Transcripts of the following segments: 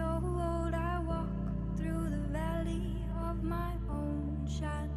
old, I walk through the valley of my own shadow.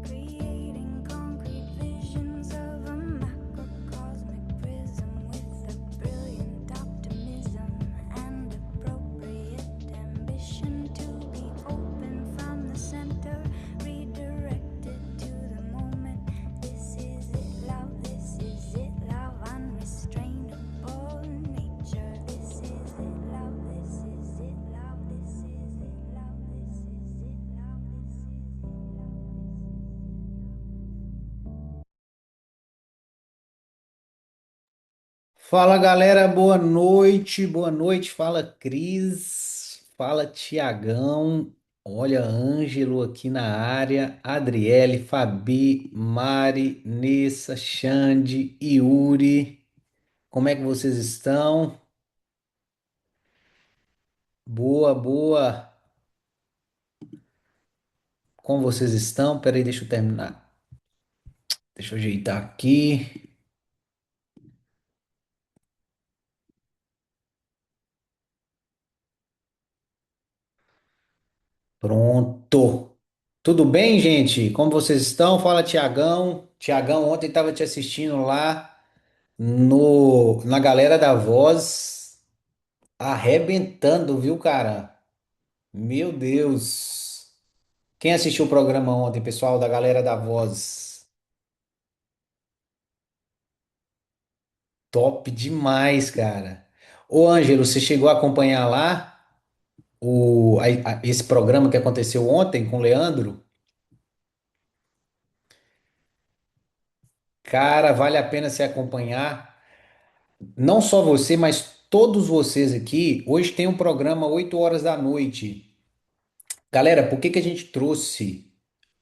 Creating concrete visions of a macrocosmic prism with a brilliant optimism and appropriate ambition to be open from the center, redirected to the moment. This is it, love, this is it, love, unrestrainable nature. This is it, love, this is it, love, this is it, love, this is it, love, this is it, love. Fala galera, boa noite, boa noite. Fala Cris, fala Tiagão, olha Ângelo aqui na área, Adriele, Fabi, Mari, Nessa, Xande, Yuri. Como é que vocês estão? Boa, boa. Como vocês estão? Peraí, deixa eu terminar. Deixa eu ajeitar aqui. Pronto. Tudo bem, gente? Como vocês estão? Fala Tiagão. Tiagão, ontem estava te assistindo lá no, na galera da Voz, arrebentando, viu, cara? Meu Deus. Quem assistiu o programa ontem, pessoal, da galera da Voz? Top demais, cara. Ô, Ângelo, você chegou a acompanhar lá esse programa que aconteceu ontem com o Leandro? Cara, vale a pena se acompanhar. Não só você, mas todos vocês aqui. Hoje tem um programa 8 horas da noite. Galera, por que que a gente trouxe,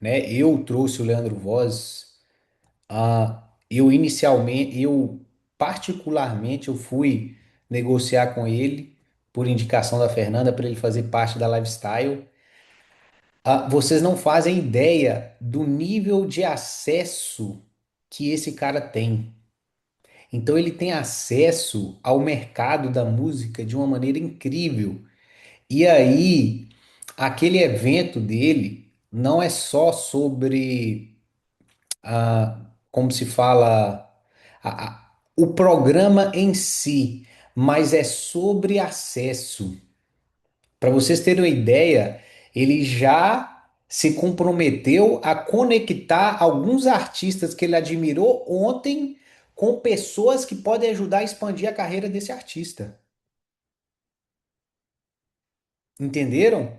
né? Eu trouxe o Leandro Voz. Eu particularmente, eu fui negociar com ele por indicação da Fernanda para ele fazer parte da Lifestyle. Vocês não fazem ideia do nível de acesso que esse cara tem. Então ele tem acesso ao mercado da música de uma maneira incrível. E aí, aquele evento dele não é só sobre como se fala, o programa em si, mas é sobre acesso. Para vocês terem uma ideia, ele já se comprometeu a conectar alguns artistas que ele admirou ontem com pessoas que podem ajudar a expandir a carreira desse artista. Entenderam?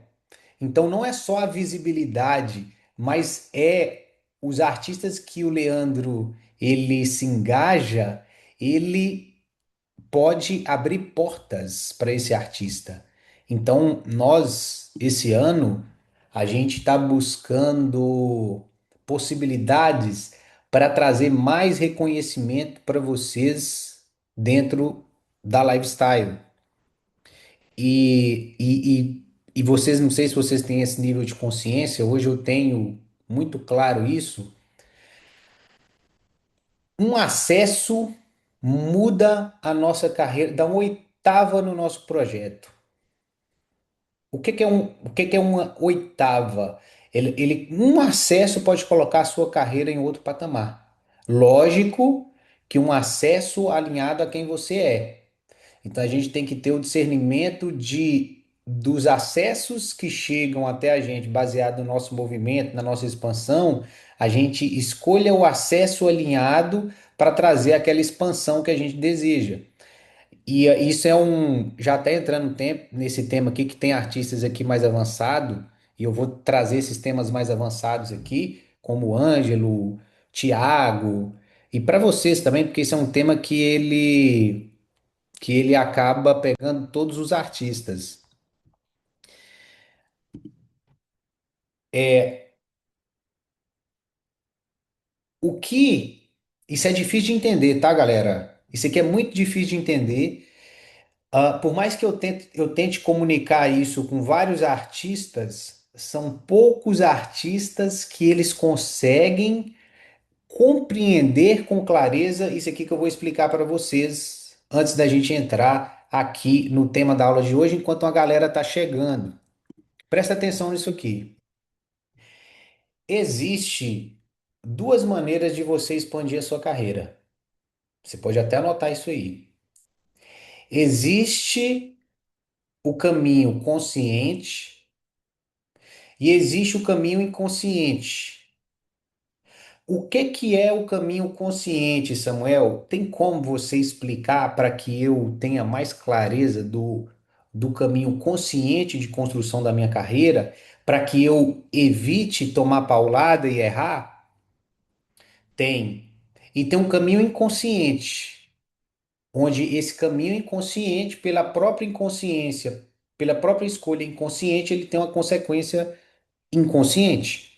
Então não é só a visibilidade, mas é os artistas que o Leandro ele se engaja, ele pode abrir portas para esse artista. Então nós esse ano a gente está buscando possibilidades para trazer mais reconhecimento para vocês dentro da lifestyle. E vocês, não sei se vocês têm esse nível de consciência, hoje eu tenho muito claro isso. Um acesso muda a nossa carreira, dá uma oitava no nosso projeto. O que que é uma oitava? Um acesso pode colocar a sua carreira em outro patamar. Lógico que um acesso alinhado a quem você é. Então a gente tem que ter o discernimento dos acessos que chegam até a gente, baseado no nosso movimento, na nossa expansão, a gente escolha o acesso alinhado para trazer aquela expansão que a gente deseja. E isso é já está entrando nesse tema aqui que tem artistas aqui mais avançado, e eu vou trazer esses temas mais avançados aqui, como o Ângelo, Tiago. E para vocês também, porque esse é um tema que ele acaba pegando todos os artistas. É o que isso é difícil de entender, tá, galera? Isso aqui é muito difícil de entender. Por mais que eu tente comunicar isso com vários artistas, são poucos artistas que eles conseguem compreender com clareza isso aqui que eu vou explicar para vocês antes da gente entrar aqui no tema da aula de hoje, enquanto a galera está chegando. Presta atenção nisso aqui. Existe duas maneiras de você expandir a sua carreira. Você pode até anotar isso aí. Existe o caminho consciente e existe o caminho inconsciente. O que que é o caminho consciente, Samuel? Tem como você explicar para que eu tenha mais clareza do caminho consciente de construção da minha carreira, para que eu evite tomar paulada e errar? Tem. E tem um caminho inconsciente, onde esse caminho inconsciente, pela própria inconsciência, pela própria escolha inconsciente, ele tem uma consequência inconsciente.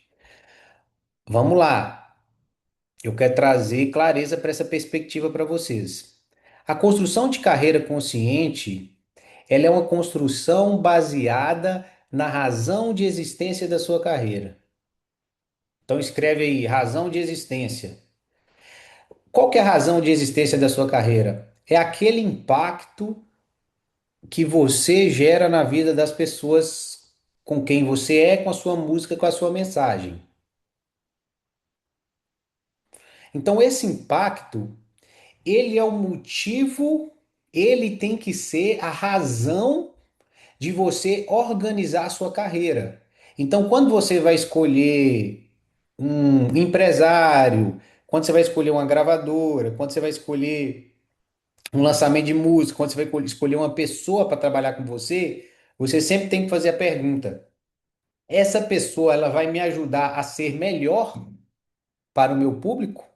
Vamos lá. Eu quero trazer clareza para essa perspectiva para vocês. A construção de carreira consciente, ela é uma construção baseada na razão de existência da sua carreira. Então escreve aí, razão de existência. Qual que é a razão de existência da sua carreira? É aquele impacto que você gera na vida das pessoas com quem você é, com a sua música, com a sua mensagem. Então esse impacto ele é o motivo, ele tem que ser a razão de você organizar a sua carreira. Então, quando você vai escolher um empresário, quando você vai escolher uma gravadora, quando você vai escolher um lançamento de música, quando você vai escolher uma pessoa para trabalhar com você, você sempre tem que fazer a pergunta: essa pessoa ela vai me ajudar a ser melhor para o meu público?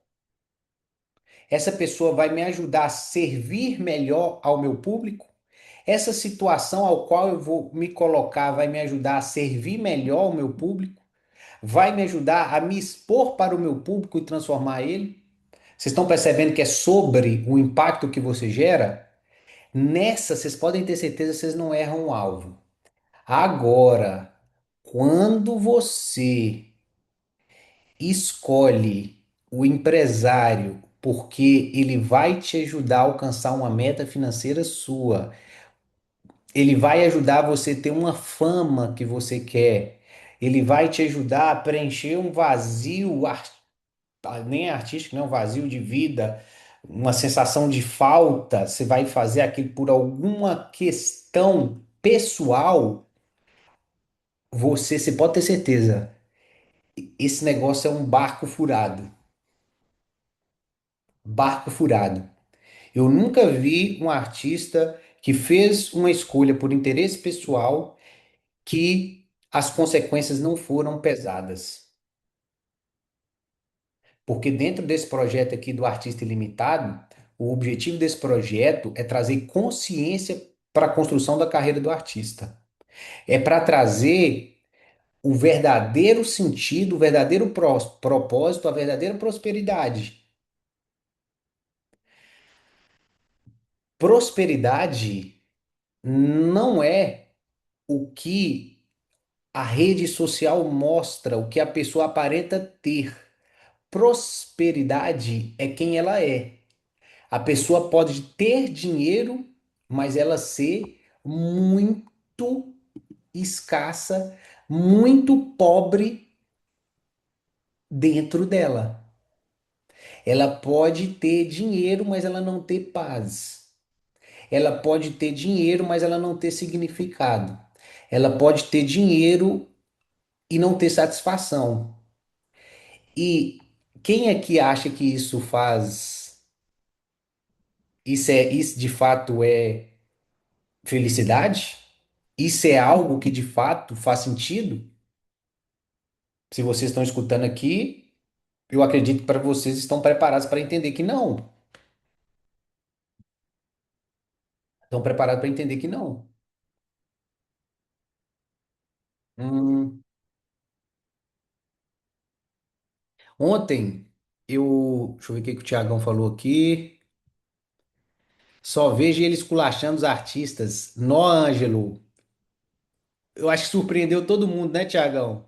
Essa pessoa vai me ajudar a servir melhor ao meu público? Essa situação ao qual eu vou me colocar vai me ajudar a servir melhor ao meu público? Vai me ajudar a me expor para o meu público e transformar ele? Vocês estão percebendo que é sobre o impacto que você gera? Nessa, vocês podem ter certeza que vocês não erram o alvo. Agora, quando você escolhe o empresário porque ele vai te ajudar a alcançar uma meta financeira sua, ele vai ajudar você a ter uma fama que você quer, ele vai te ajudar a preencher um vazio, nem artístico, né? Um vazio de vida, uma sensação de falta, você vai fazer aquilo por alguma questão pessoal, você pode ter certeza, esse negócio é um barco furado. Barco furado. Eu nunca vi um artista que fez uma escolha por interesse pessoal que as consequências não foram pesadas. Porque dentro desse projeto aqui do Artista Ilimitado, o objetivo desse projeto é trazer consciência para a construção da carreira do artista. É para trazer o verdadeiro sentido, o verdadeiro propósito, a verdadeira prosperidade. Prosperidade não é o que a rede social mostra, o que a pessoa aparenta ter. Prosperidade é quem ela é. A pessoa pode ter dinheiro, mas ela ser muito escassa, muito pobre dentro dela. Ela pode ter dinheiro, mas ela não ter paz. Ela pode ter dinheiro, mas ela não ter significado. Ela pode ter dinheiro e não ter satisfação. E quem é que acha que isso faz? Isso de fato é felicidade? Isso é algo que de fato faz sentido? Se vocês estão escutando aqui, Eu acredito que para vocês estão preparados para entender que não. Estão preparados para entender que não. Hum, ontem, deixa eu ver o que que o Tiagão falou aqui. Só vejo ele esculachando os artistas. Nó, Ângelo. Eu acho que surpreendeu todo mundo, né, Tiagão?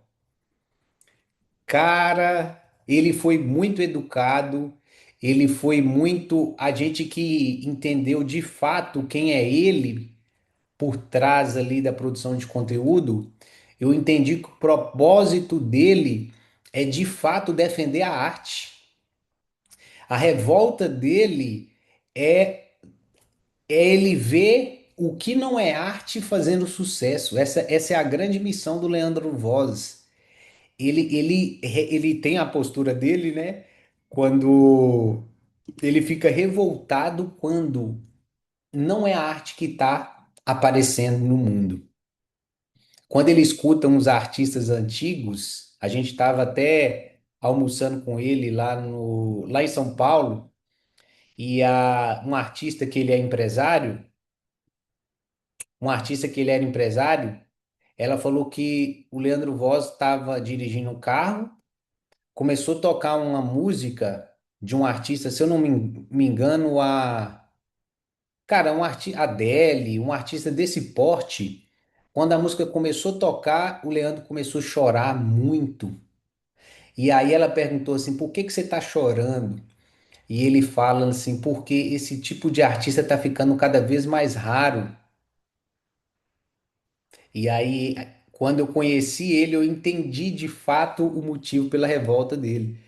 Cara, ele foi muito educado. Ele foi muito. A gente que entendeu de fato quem é ele por trás ali da produção de conteúdo, eu entendi que o propósito dele é de fato defender a arte. A revolta dele é, é ele ver o que não é arte fazendo sucesso. Essa é a grande missão do Leandro Voz. Ele tem a postura dele, né? Quando ele fica revoltado quando não é a arte que está aparecendo no mundo. Quando ele escuta uns artistas antigos, a gente estava até almoçando com ele lá em São Paulo, e um artista que ele é empresário, um artista que ele era empresário, ela falou que o Leandro Voz estava dirigindo um carro, começou a tocar uma música de um artista, se eu não me engano, cara, Adele, um artista desse porte. Quando a música começou a tocar, o Leandro começou a chorar muito. E aí ela perguntou assim: por que que você está chorando? E ele fala assim: porque esse tipo de artista está ficando cada vez mais raro. E aí, quando eu conheci ele, eu entendi de fato o motivo pela revolta dele.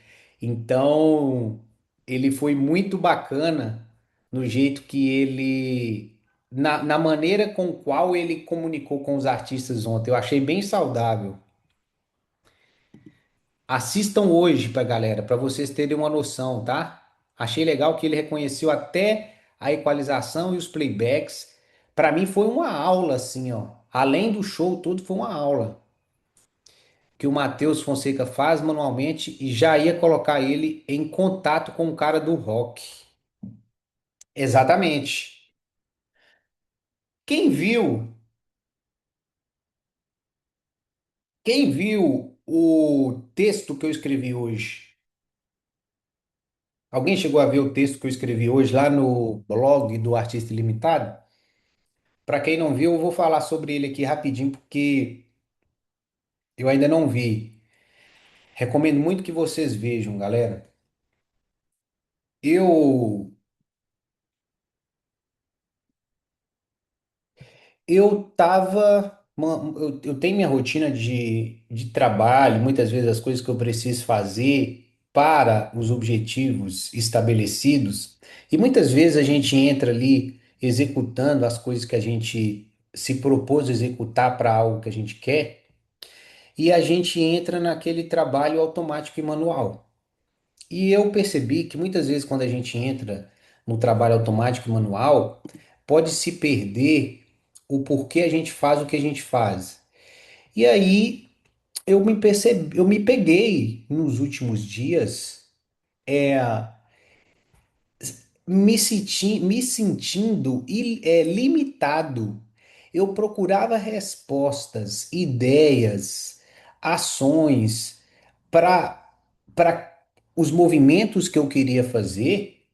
Então, ele foi muito bacana no jeito que na maneira com qual ele comunicou com os artistas ontem. Eu achei bem saudável. Assistam hoje pra galera, para vocês terem uma noção, tá? Achei legal que ele reconheceu até a equalização e os playbacks. Para mim foi uma aula assim, ó. Além do show todo, foi uma aula que o Matheus Fonseca faz manualmente e já ia colocar ele em contato com o cara do rock. Exatamente. Quem viu, quem viu o texto que eu escrevi hoje? Alguém chegou a ver o texto que eu escrevi hoje lá no blog do Artista Ilimitado? Para quem não viu, eu vou falar sobre ele aqui rapidinho, porque eu ainda não vi. Recomendo muito que vocês vejam, galera. Eu eu tava, eu tenho minha rotina de trabalho, muitas vezes as coisas que eu preciso fazer para os objetivos estabelecidos, e muitas vezes a gente entra ali executando as coisas que a gente se propôs a executar para algo que a gente quer, e a gente entra naquele trabalho automático e manual. E eu percebi que muitas vezes quando a gente entra no trabalho automático e manual, pode se perder o porquê a gente faz o que a gente faz. E aí eu me peguei nos últimos dias me sentindo limitado. Eu procurava respostas, ideias, ações para os movimentos que eu queria fazer,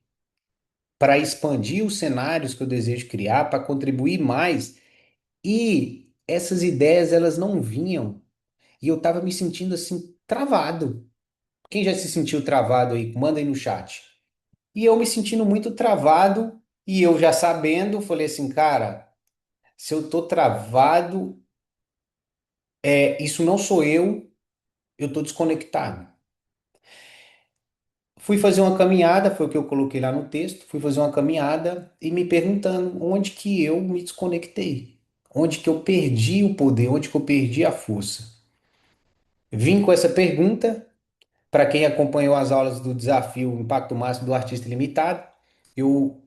para expandir os cenários que eu desejo criar, para contribuir mais. E essas ideias elas não vinham. E eu estava me sentindo assim travado. Quem já se sentiu travado aí? Manda aí no chat. E eu me sentindo muito travado e eu já sabendo, falei assim, cara, se eu tô travado, isso não sou eu tô desconectado. Fui fazer uma caminhada, foi o que eu coloquei lá no texto, fui fazer uma caminhada e me perguntando onde que eu me desconectei, onde que eu perdi o poder, onde que eu perdi a força. Vim com essa pergunta para quem acompanhou as aulas do desafio Impacto Máximo do Artista Limitado. Eu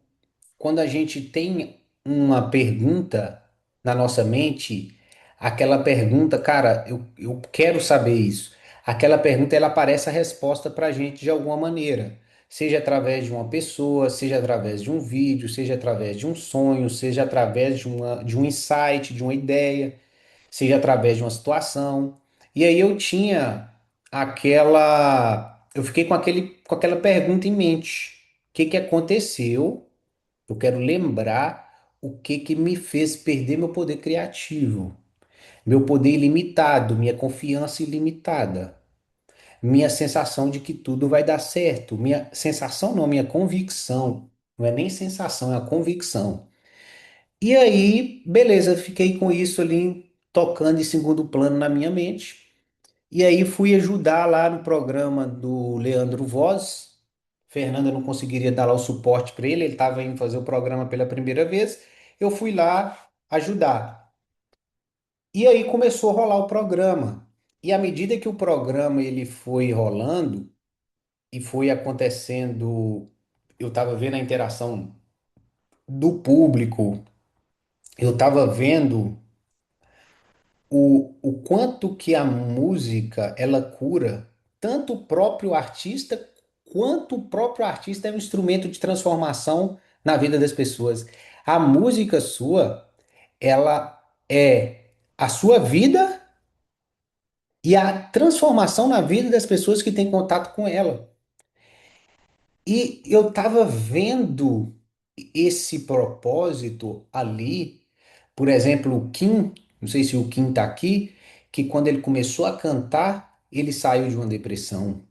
Quando a gente tem uma pergunta na nossa mente, aquela pergunta, cara, eu quero saber isso. aquela pergunta ela aparece a resposta para a gente de alguma maneira. Seja através de uma pessoa, seja através de um vídeo, seja através de um sonho, seja através de um insight, de uma ideia, seja através de uma situação. E aí eu tinha eu fiquei com aquela pergunta em mente. O que que aconteceu? Eu quero lembrar o que que me fez perder meu poder criativo, meu poder ilimitado, minha confiança ilimitada, minha sensação de que tudo vai dar certo, minha sensação não, minha convicção. Não é nem sensação, é a convicção. E aí, beleza, fiquei com isso ali tocando em segundo plano na minha mente. E aí fui ajudar lá no programa do Leandro Voz. Fernanda não conseguiria dar lá o suporte para ele estava indo fazer o programa pela primeira vez. Eu fui lá ajudar. E aí começou a rolar o programa. E à medida que o programa ele foi rolando e foi acontecendo, eu estava vendo a interação do público, eu estava vendo o quanto que a música ela cura tanto o próprio artista quanto o próprio artista é um instrumento de transformação na vida das pessoas. A música sua, ela é a sua vida e a transformação na vida das pessoas que têm contato com ela. E eu estava vendo esse propósito ali, por exemplo, o Kim, não sei se o Kim está aqui, que quando ele começou a cantar, ele saiu de uma depressão.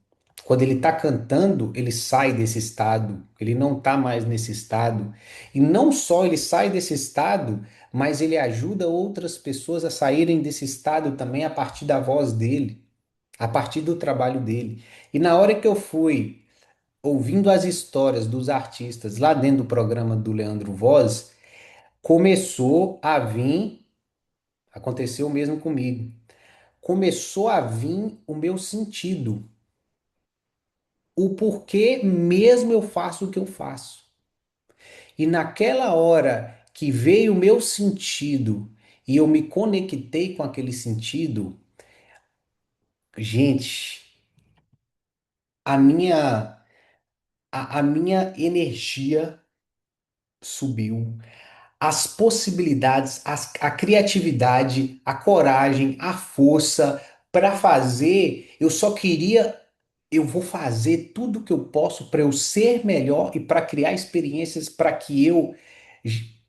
Quando ele está cantando, ele sai desse estado, ele não está mais nesse estado. E não só ele sai desse estado, mas ele ajuda outras pessoas a saírem desse estado também a partir da voz dele, a partir do trabalho dele. E na hora que eu fui ouvindo as histórias dos artistas lá dentro do programa do Leandro Voz, começou a vir, aconteceu mesmo comigo, começou a vir o meu sentido, o porquê mesmo eu faço o que eu faço. E naquela hora que veio o meu sentido e eu me conectei com aquele sentido, gente, a minha a minha energia subiu. As possibilidades, a criatividade, a coragem, a força para fazer. Eu vou fazer tudo que eu posso para eu ser melhor e para criar experiências para que eu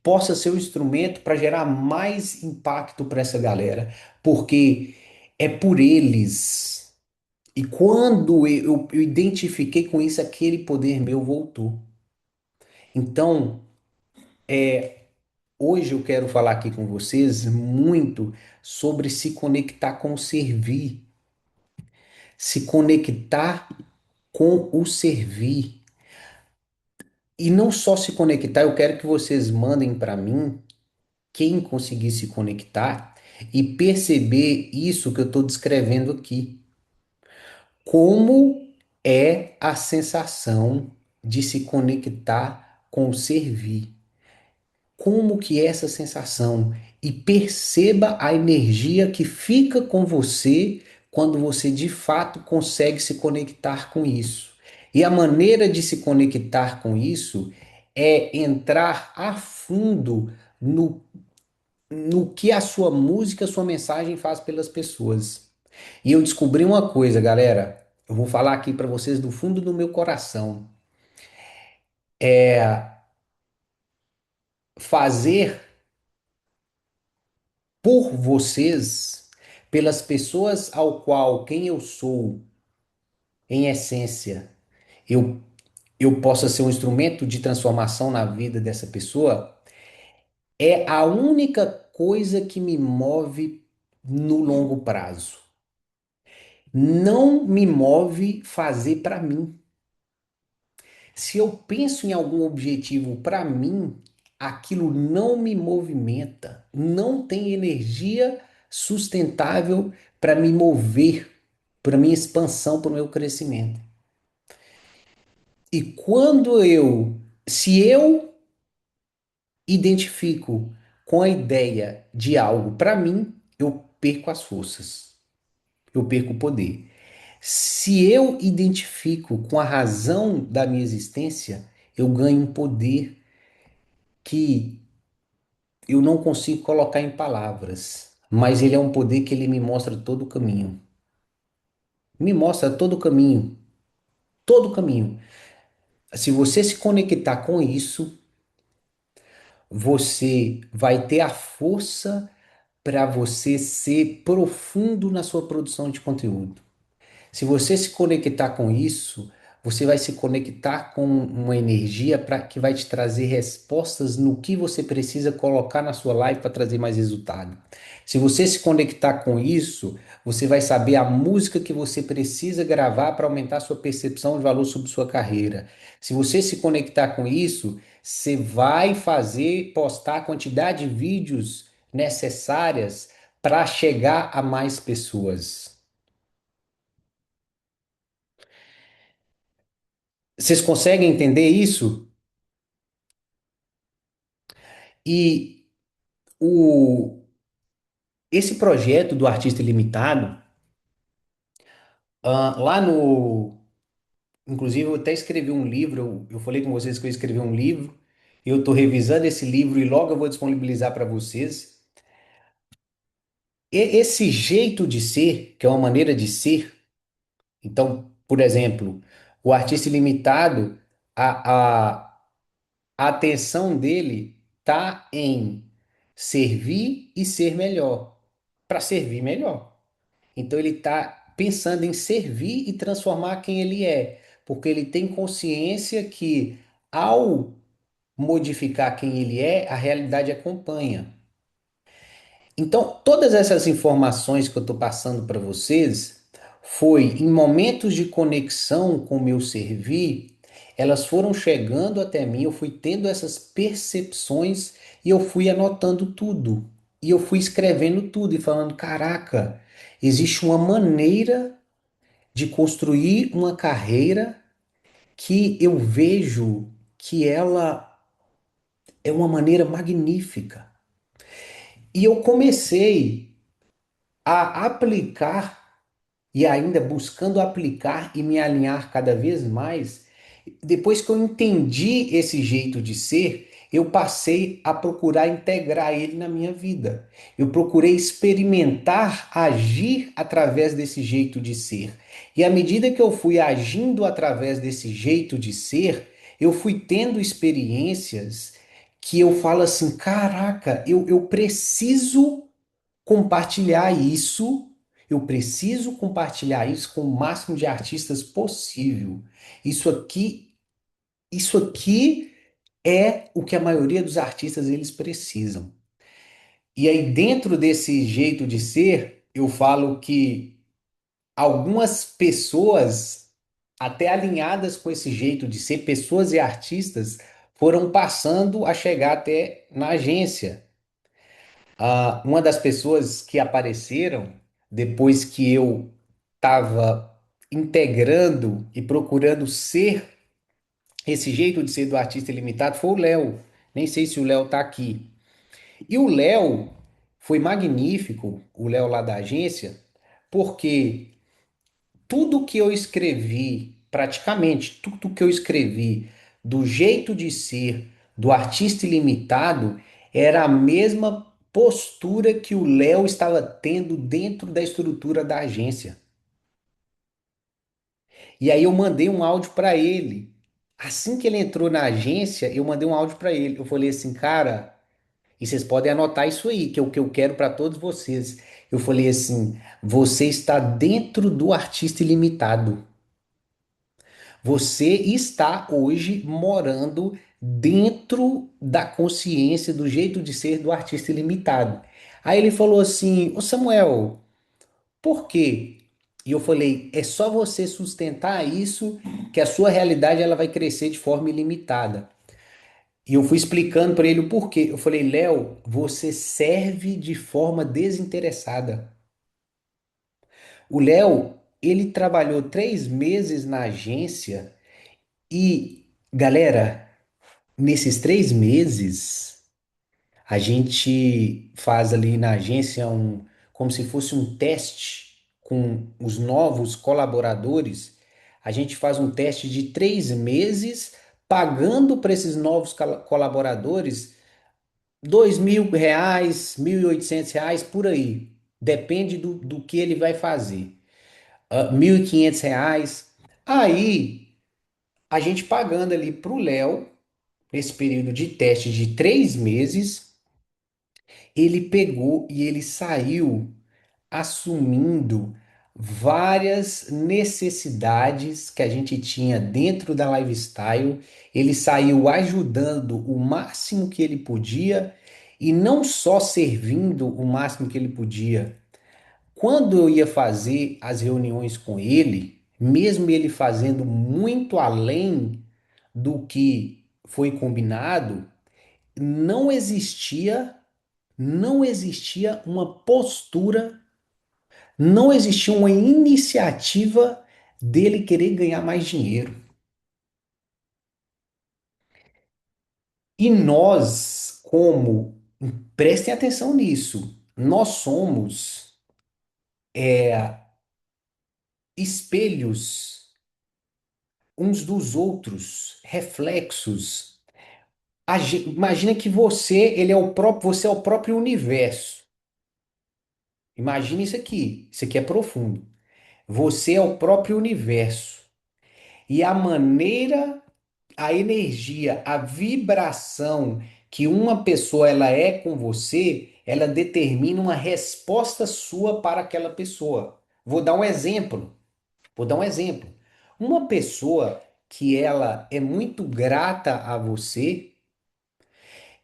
possa ser um instrumento para gerar mais impacto para essa galera, porque é por eles. E quando eu identifiquei com isso, aquele poder meu voltou. Então, hoje eu quero falar aqui com vocês muito sobre se conectar com o servir, se conectar com o servir. E não só se conectar, eu quero que vocês mandem para mim quem conseguir se conectar e perceber isso que eu estou descrevendo aqui. Como é a sensação de se conectar com o servir? Como que é essa sensação e perceba a energia que fica com você quando você de fato consegue se conectar com isso. E a maneira de se conectar com isso é entrar a fundo no que a sua música, a sua mensagem faz pelas pessoas. E eu descobri uma coisa, galera. Eu vou falar aqui para vocês do fundo do meu coração. Fazer por vocês, pelas pessoas ao qual quem eu sou, em essência, eu eu possa ser um instrumento de transformação na vida dessa pessoa, é a única coisa que me move no longo prazo. Não me move fazer para mim. Se eu penso em algum objetivo para mim, aquilo não me movimenta, não tem energia sustentável para me mover, para minha expansão, para o meu crescimento. E se eu identifico com a ideia de algo para mim, eu perco as forças, eu perco o poder. Se eu identifico com a razão da minha existência, eu ganho um poder que eu não consigo colocar em palavras, mas ele é um poder que ele me mostra todo o caminho. Me mostra todo o caminho, todo o caminho. Se você se conectar com isso, você vai ter a força para você ser profundo na sua produção de conteúdo. Se você se conectar com isso, você vai se conectar com uma energia que vai te trazer respostas no que você precisa colocar na sua live para trazer mais resultado. Se você se conectar com isso, você vai saber a música que você precisa gravar para aumentar sua percepção de valor sobre sua carreira. Se você se conectar com isso, você vai fazer, postar a quantidade de vídeos necessárias para chegar a mais pessoas. Vocês conseguem entender isso? E o, esse projeto do Artista Ilimitado, lá no. Inclusive, eu até escrevi um livro, eu falei com vocês que eu escrevi um livro, e eu estou revisando esse livro e logo eu vou disponibilizar para vocês. Esse jeito de ser, que é uma maneira de ser, então, por exemplo, o Artista Ilimitado, a, a atenção dele tá em servir e ser melhor, para servir melhor. Então ele está pensando em servir e transformar quem ele é, porque ele tem consciência que ao modificar quem ele é, a realidade acompanha. Então, todas essas informações que eu estou passando para vocês foi em momentos de conexão com o meu servir, elas foram chegando até mim, eu fui tendo essas percepções e eu fui anotando tudo. E eu fui escrevendo tudo e falando: caraca, existe uma maneira de construir uma carreira que eu vejo que ela é uma maneira magnífica. E eu comecei a aplicar e ainda buscando aplicar e me alinhar cada vez mais. Depois que eu entendi esse jeito de ser, eu passei a procurar integrar ele na minha vida. Eu procurei experimentar agir através desse jeito de ser. E à medida que eu fui agindo através desse jeito de ser, eu fui tendo experiências que eu falo assim: caraca, eu preciso compartilhar isso. Eu preciso compartilhar isso com o máximo de artistas possível. Isso aqui, isso aqui é o que a maioria dos artistas eles precisam. E aí dentro desse jeito de ser, eu falo que algumas pessoas até alinhadas com esse jeito de ser, pessoas e artistas foram passando a chegar até na agência. Uma das pessoas que apareceram depois que eu estava integrando e procurando ser esse jeito de ser do artista ilimitado foi o Léo. Nem sei se o Léo está aqui. E o Léo foi magnífico, o Léo lá da agência, porque tudo que eu escrevi, praticamente tudo que eu escrevi do jeito de ser do artista ilimitado, era a mesma postura que o Léo estava tendo dentro da estrutura da agência. E aí eu mandei um áudio para ele. Assim que ele entrou na agência, eu mandei um áudio para ele. Eu falei assim, cara, e vocês podem anotar isso aí, que é o que eu quero para todos vocês. Eu falei assim, você está dentro do artista ilimitado. Você está hoje morando dentro da consciência, do jeito de ser do artista ilimitado. Aí ele falou assim: Ô Samuel, por quê? E eu falei: é só você sustentar isso que a sua realidade ela vai crescer de forma ilimitada. E eu fui explicando para ele o porquê. Eu falei: Léo, você serve de forma desinteressada. O Léo, ele trabalhou 3 meses na agência e, galera, nesses 3 meses, a gente faz ali na agência como se fosse um teste com os novos colaboradores, a gente faz um teste de 3 meses, pagando para esses novos colaboradores R$ 2.000, R$ 1.800 por aí. Depende do que ele vai fazer. R$ 1.500. Aí, a gente pagando ali para o Léo, nesse período de teste de 3 meses, ele pegou e ele saiu assumindo várias necessidades que a gente tinha dentro da Lifestyle. Ele saiu ajudando o máximo que ele podia e não só servindo o máximo que ele podia. Quando eu ia fazer as reuniões com ele, mesmo ele fazendo muito além do que foi combinado, não existia, não existia uma postura, não existia uma iniciativa dele querer ganhar mais dinheiro. E nós, como, prestem atenção nisso, nós somos espelhos uns dos outros, reflexos. Imagina que você é o próprio universo. Imagina isso aqui é profundo. Você é o próprio universo. E a maneira, a energia, a vibração que uma pessoa ela é com você, ela determina uma resposta sua para aquela pessoa. Vou dar um exemplo. Vou dar um exemplo. Uma pessoa que ela é muito grata a você,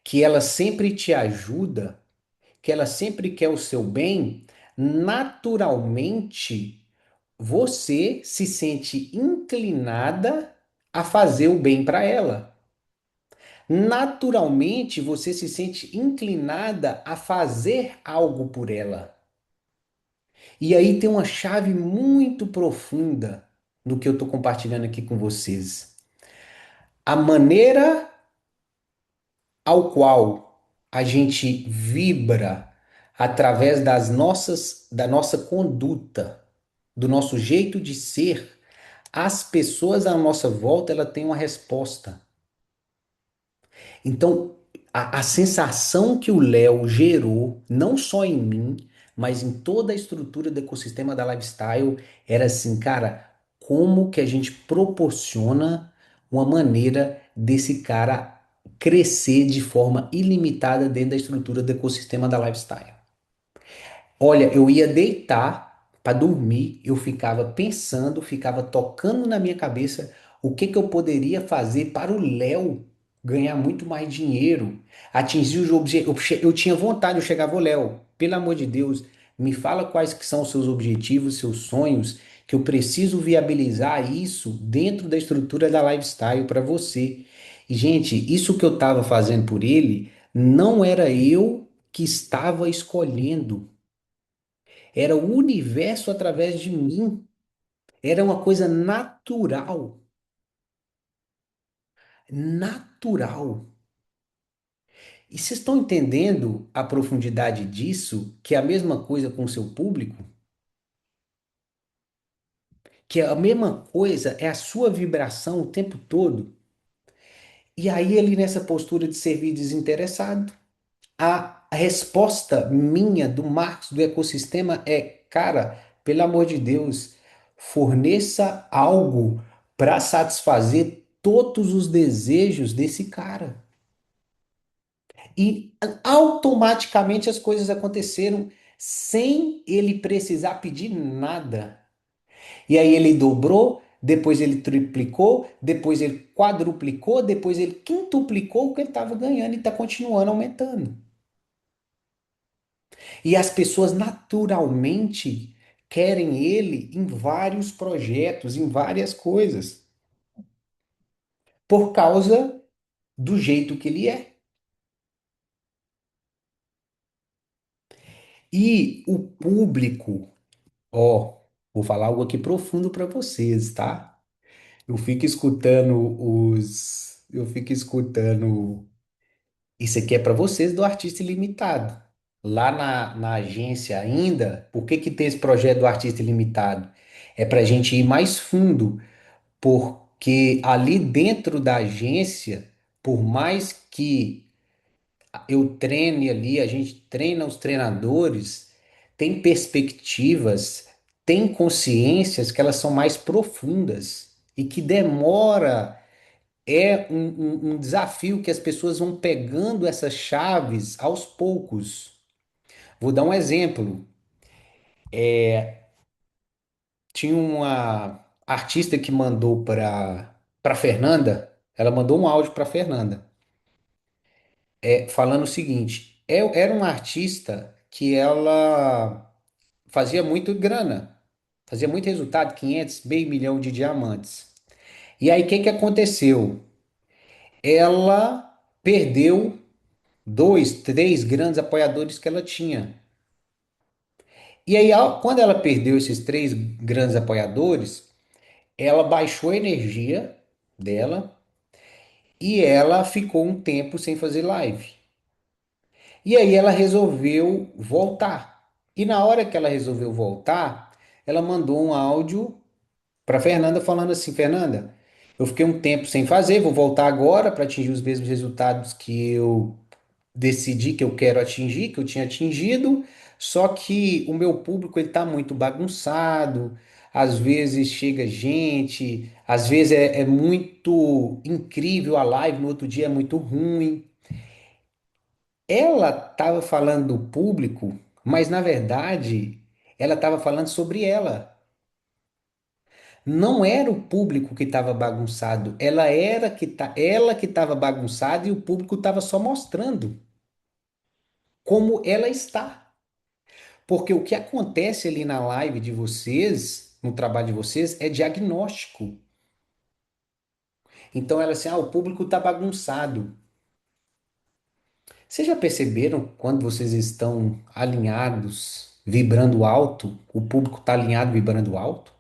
que ela sempre te ajuda, que ela sempre quer o seu bem, naturalmente você se sente inclinada a fazer o bem para ela. Naturalmente você se sente inclinada a fazer algo por ela. E aí tem uma chave muito profunda no que eu estou compartilhando aqui com vocês. A maneira ao qual a gente vibra através da nossa conduta, do nosso jeito de ser, as pessoas à nossa volta, ela tem uma resposta. Então, a sensação que o Léo gerou, não só em mim, mas em toda a estrutura do ecossistema da Lifestyle, era assim, cara, como que a gente proporciona uma maneira desse cara crescer de forma ilimitada dentro da estrutura do ecossistema da Lifestyle? Olha, eu ia deitar para dormir, eu ficava pensando, ficava tocando na minha cabeça o que que eu poderia fazer para o Léo ganhar muito mais dinheiro, atingir os objetivos. Eu tinha vontade, eu chegava, ô Léo, pelo amor de Deus, me fala quais que são os seus objetivos, seus sonhos, que eu preciso viabilizar isso dentro da estrutura da Lifestyle para você. E, gente, isso que eu estava fazendo por ele, não era eu que estava escolhendo. Era o universo através de mim. Era uma coisa natural. Natural. E vocês estão entendendo a profundidade disso? Que é a mesma coisa com o seu público? Que é a mesma coisa, é a sua vibração o tempo todo? E aí, ele nessa postura de servir desinteressado, a resposta minha, do Marcos, do ecossistema é, cara, pelo amor de Deus, forneça algo para satisfazer todos os desejos desse cara. E automaticamente as coisas aconteceram sem ele precisar pedir nada. E aí ele dobrou, depois ele triplicou, depois ele quadruplicou, depois ele quintuplicou o que ele estava ganhando e está continuando aumentando. E as pessoas naturalmente querem ele em vários projetos, em várias coisas, por causa do jeito que ele é. E o público, ó, vou falar algo aqui profundo para vocês, tá? Eu fico escutando, isso aqui é para vocês do Artista Ilimitado. lá na agência ainda, por que que tem esse projeto do artista ilimitado? É para a gente ir mais fundo, porque ali dentro da agência, por mais que eu treine ali, a gente treina os treinadores, tem perspectivas, tem consciências que elas são mais profundas e que demora. É um desafio que as pessoas vão pegando essas chaves aos poucos. Vou dar um exemplo. Tinha uma artista que mandou para Fernanda, ela mandou um áudio para Fernanda, falando o seguinte: era uma artista que ela fazia muito grana, fazia muito resultado, 500, meio milhão de diamantes. E aí o que que aconteceu? Ela perdeu dois, três grandes apoiadores que ela tinha. E aí, quando ela perdeu esses três grandes apoiadores, ela baixou a energia dela e ela ficou um tempo sem fazer live. E aí ela resolveu voltar. E na hora que ela resolveu voltar, ela mandou um áudio para Fernanda falando assim: Fernanda, eu fiquei um tempo sem fazer, vou voltar agora para atingir os mesmos resultados que eu decidi que eu quero atingir, que eu tinha atingido, só que o meu público ele tá muito bagunçado, às vezes chega gente, às vezes é muito incrível a live, no outro dia é muito ruim. Ela estava falando do público, mas na verdade ela estava falando sobre ela. Não era o público que estava bagunçado, ela que estava bagunçada e o público estava só mostrando como ela está. Porque o que acontece ali na live de vocês, no trabalho de vocês, é diagnóstico. Então ela assim, o público está bagunçado. Vocês já perceberam quando vocês estão alinhados, vibrando alto, o público está alinhado, vibrando alto?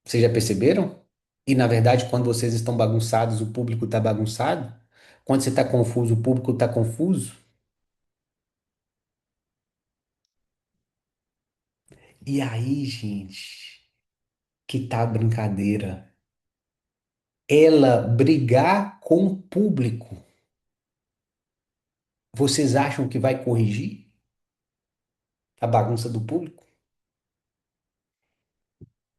Vocês já perceberam? E na verdade, quando vocês estão bagunçados, o público está bagunçado? Quando você está confuso, o público está confuso? E aí, gente, que tá a brincadeira. Ela brigar com o público. Vocês acham que vai corrigir a bagunça do público?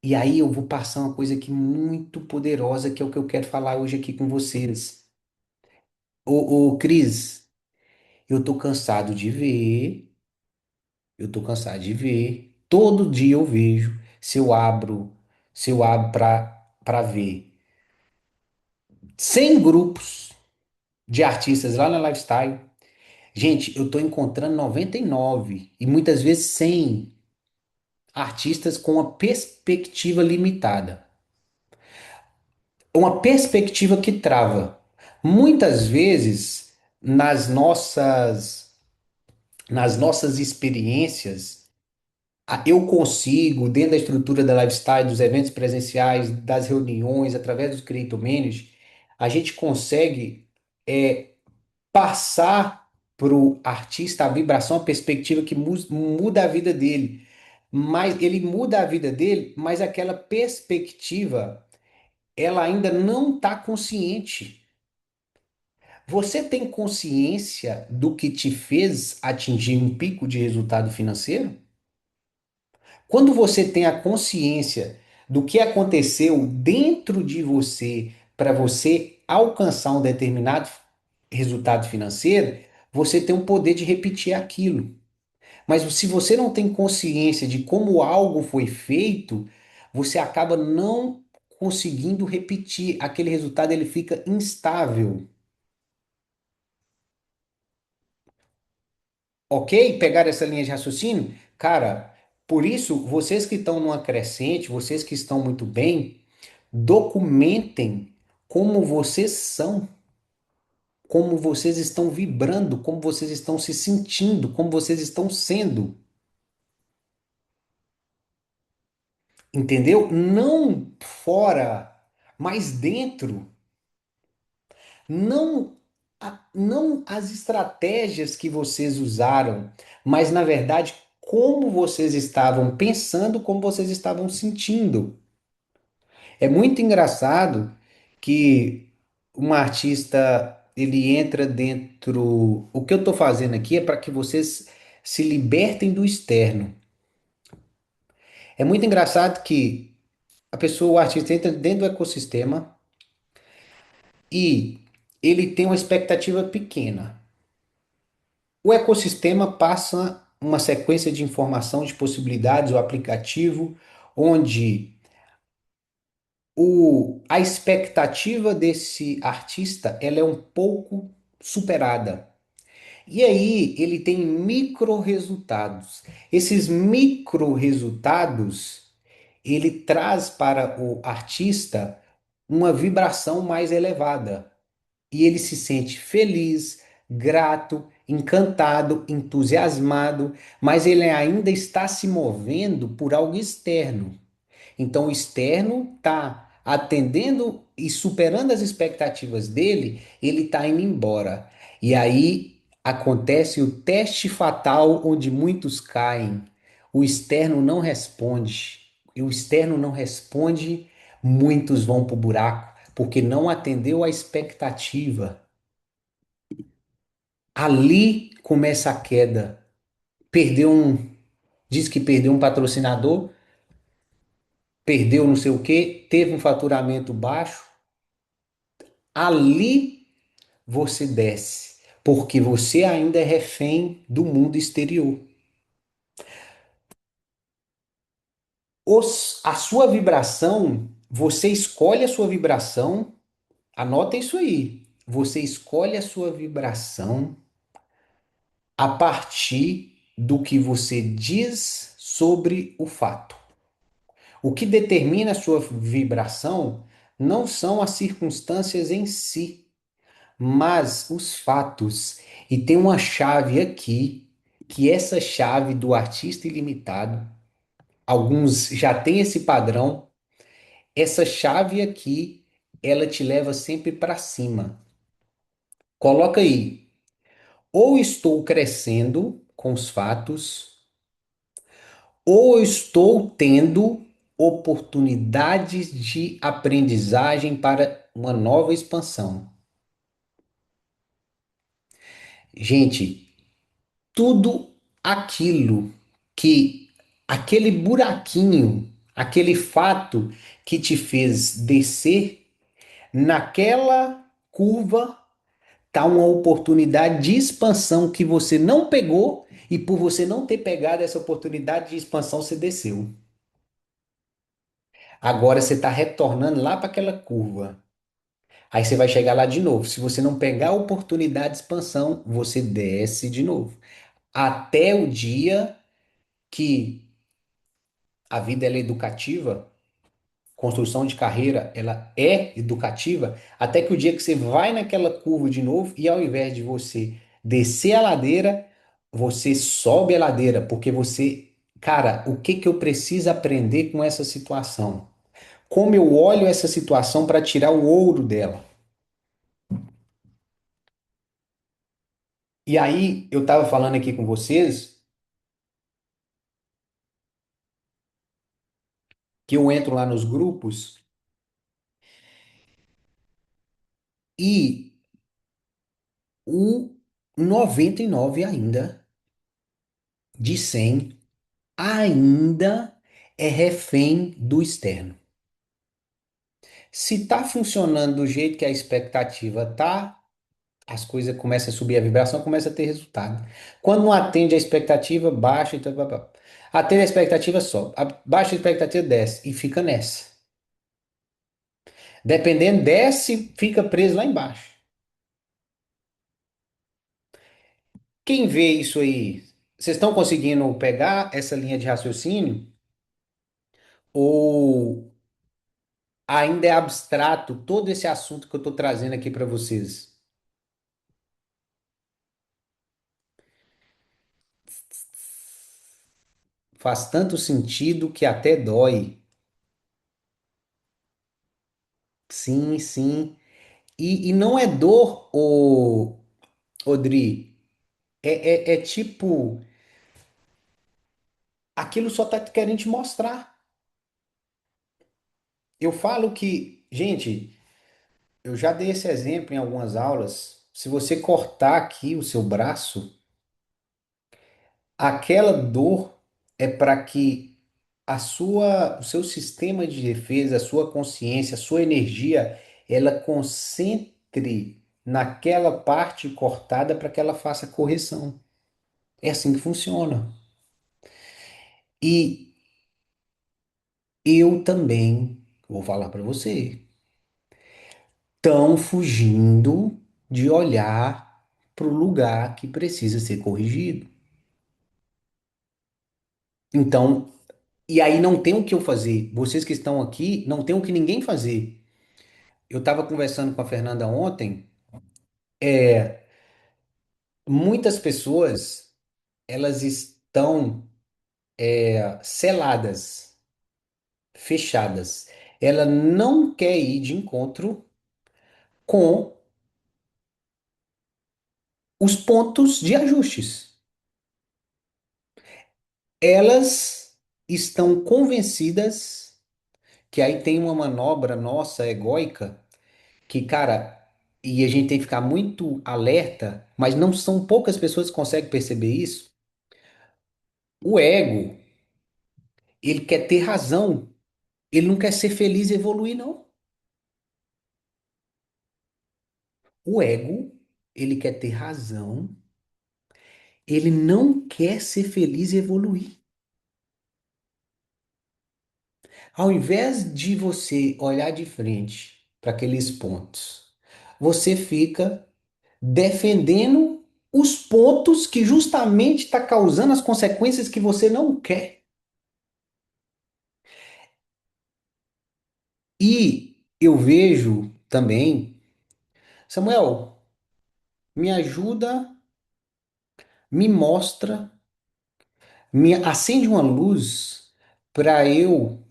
E aí eu vou passar uma coisa aqui muito poderosa, que é o que eu quero falar hoje aqui com vocês. Ô, Cris, eu tô cansado de ver, todo dia eu vejo, se eu abro para ver 100 grupos de artistas lá na Lifestyle, gente, eu tô encontrando 99 e muitas vezes 100 artistas com uma perspectiva limitada. Uma perspectiva que trava. Muitas vezes, nas nossas experiências, eu consigo, dentro da estrutura da lifestyle, dos eventos presenciais, das reuniões, através do Creator Manage, a gente consegue passar para o artista a vibração, a perspectiva que muda a vida dele. Mas ele muda a vida dele, mas aquela perspectiva ela ainda não está consciente. Você tem consciência do que te fez atingir um pico de resultado financeiro? Quando você tem a consciência do que aconteceu dentro de você para você alcançar um determinado resultado financeiro, você tem o poder de repetir aquilo. Mas se você não tem consciência de como algo foi feito, você acaba não conseguindo repetir aquele resultado, ele fica instável. Ok? Pegar essa linha de raciocínio? Cara, por isso, vocês que estão numa crescente, vocês que estão muito bem, documentem como vocês são, como vocês estão vibrando, como vocês estão se sentindo, como vocês estão sendo. Entendeu? Não fora, mas dentro. Não, não as estratégias que vocês usaram, mas na verdade como vocês estavam pensando, como vocês estavam sentindo. É muito engraçado que um artista ele entra dentro. O que eu estou fazendo aqui é para que vocês se libertem do externo. É muito engraçado que a pessoa, o artista entra dentro do ecossistema e ele tem uma expectativa pequena. O ecossistema passa uma sequência de informação, de possibilidades, o aplicativo, onde a expectativa desse artista ela é um pouco superada. E aí ele tem micro resultados. Esses micro resultados ele traz para o artista uma vibração mais elevada. E ele se sente feliz, grato, encantado, entusiasmado, mas ele ainda está se movendo por algo externo. Então, o externo está atendendo e superando as expectativas dele, ele está indo embora. E aí acontece o teste fatal onde muitos caem. O externo não responde. E o externo não responde, muitos vão para o buraco, porque não atendeu a expectativa. Ali começa a queda. Perdeu diz que perdeu um patrocinador, perdeu não sei o quê, teve um faturamento baixo. Ali você desce, porque você ainda é refém do mundo exterior. A sua vibração, você escolhe a sua vibração, anota isso aí. Você escolhe a sua vibração a partir do que você diz sobre o fato. O que determina a sua vibração não são as circunstâncias em si, mas os fatos. E tem uma chave aqui, que essa chave do artista ilimitado, alguns já têm esse padrão, essa chave aqui, ela te leva sempre para cima. Coloca aí, ou estou crescendo com os fatos, ou estou tendo oportunidades de aprendizagem para uma nova expansão. Gente, tudo aquilo que aquele buraquinho, aquele fato que te fez descer, naquela curva tá uma oportunidade de expansão que você não pegou e por você não ter pegado essa oportunidade de expansão, você desceu. Agora você está retornando lá para aquela curva. Aí você vai chegar lá de novo. Se você não pegar a oportunidade de expansão, você desce de novo. Até o dia que a vida ela é educativa, construção de carreira ela é educativa, até que o dia que você vai naquela curva de novo e ao invés de você descer a ladeira, você sobe a ladeira, porque você, cara, o que que eu preciso aprender com essa situação? Como eu olho essa situação para tirar o ouro dela? E aí, eu estava falando aqui com vocês que eu entro lá nos grupos e o 99 ainda de 100 ainda é refém do externo. Se tá funcionando do jeito que a expectativa tá, as coisas começam a subir a vibração, começa a ter resultado. Quando não atende a expectativa, baixa e tal, atende a expectativa, sobe. Baixa a expectativa, desce e fica nessa. Dependendo, desce, fica preso lá embaixo. Quem vê isso aí, vocês estão conseguindo pegar essa linha de raciocínio? Ou ainda é abstrato todo esse assunto que eu estou trazendo aqui para vocês? Faz tanto sentido que até dói. Sim, sim. E não é dor, o Odri. É tipo, aquilo só tá querendo te mostrar. Eu falo que, gente, eu já dei esse exemplo em algumas aulas. Se você cortar aqui o seu braço, aquela dor é para que o seu sistema de defesa, a sua consciência, a sua energia, ela concentre naquela parte cortada para que ela faça correção. É assim que funciona. E eu também vou falar para você, estão fugindo de olhar para o lugar que precisa ser corrigido. Então, e aí não tem o que eu fazer. Vocês que estão aqui, não tem o que ninguém fazer. Eu estava conversando com a Fernanda ontem. Muitas pessoas, elas estão seladas, fechadas. Ela não quer ir de encontro com os pontos de ajustes. Elas estão convencidas que aí tem uma manobra nossa egóica que, cara, e a gente tem que ficar muito alerta, mas não são poucas pessoas que conseguem perceber isso. O ego, ele quer ter razão, ele não quer ser feliz e evoluir, não. O ego, ele quer ter razão, ele não quer ser feliz e evoluir. Ao invés de você olhar de frente para aqueles pontos, você fica defendendo os pontos que justamente está causando as consequências que você não quer. E eu vejo também, Samuel, me ajuda, me mostra, me acende uma luz para eu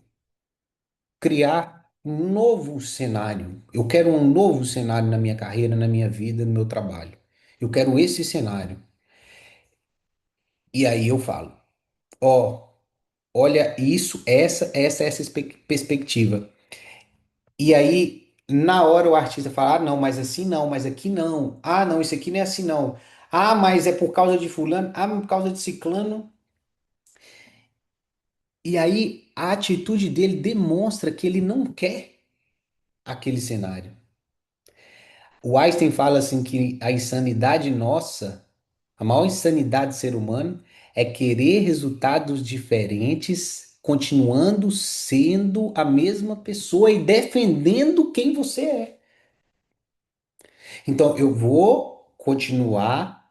criar um novo cenário. Eu quero um novo cenário na minha carreira, na minha vida, no meu trabalho. Eu quero esse cenário. E aí eu falo, ó, olha isso, essa perspectiva. E aí, na hora o artista fala, ah, não, mas assim não, mas aqui não. Ah, não, isso aqui não é assim não. Ah, mas é por causa de fulano. Ah, por causa de ciclano. E aí, a atitude dele demonstra que ele não quer aquele cenário. O Einstein fala assim que a insanidade nossa, a maior insanidade do ser humano é querer resultados diferentes, continuando sendo a mesma pessoa e defendendo quem você é. Então, eu vou continuar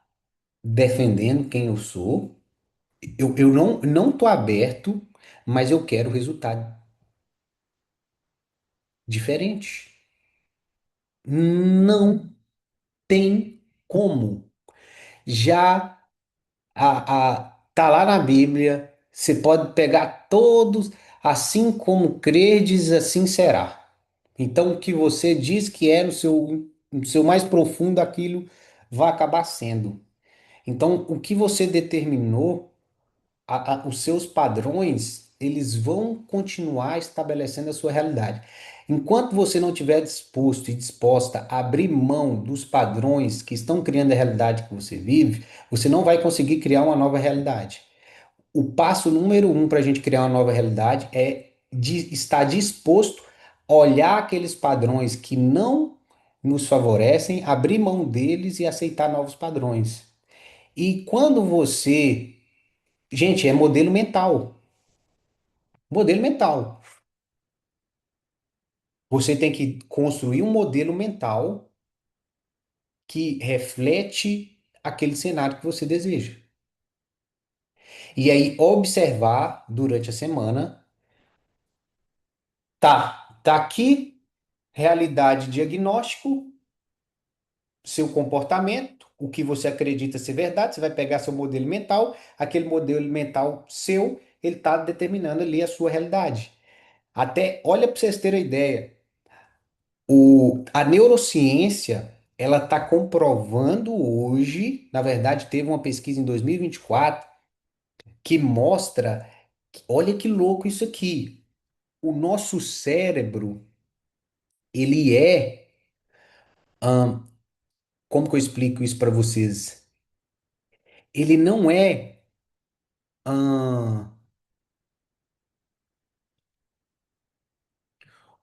defendendo quem eu sou. Eu não tô aberto, mas eu quero resultado diferente. Não tem como. Já tá lá na Bíblia, você pode pegar todos, assim como credes, assim será. Então, o que você diz que é no seu mais profundo, aquilo vai acabar sendo. Então, o que você determinou, os seus padrões, eles vão continuar estabelecendo a sua realidade. Enquanto você não estiver disposto e disposta a abrir mão dos padrões que estão criando a realidade que você vive, você não vai conseguir criar uma nova realidade. O passo número um para a gente criar uma nova realidade é de estar disposto a olhar aqueles padrões que não nos favorecem, abrir mão deles e aceitar novos padrões. E quando você. Gente, é modelo mental. Modelo mental. Você tem que construir um modelo mental que reflete aquele cenário que você deseja. E aí, observar durante a semana, tá aqui, realidade, diagnóstico, seu comportamento, o que você acredita ser verdade, você vai pegar seu modelo mental, aquele modelo mental seu, ele está determinando ali a sua realidade. Até, olha para vocês terem uma ideia. A neurociência, ela está comprovando hoje, na verdade, teve uma pesquisa em 2024 que mostra, olha que louco isso aqui, o nosso cérebro, ele é, ahn, como que eu explico isso para vocês? Ele não é, ahn,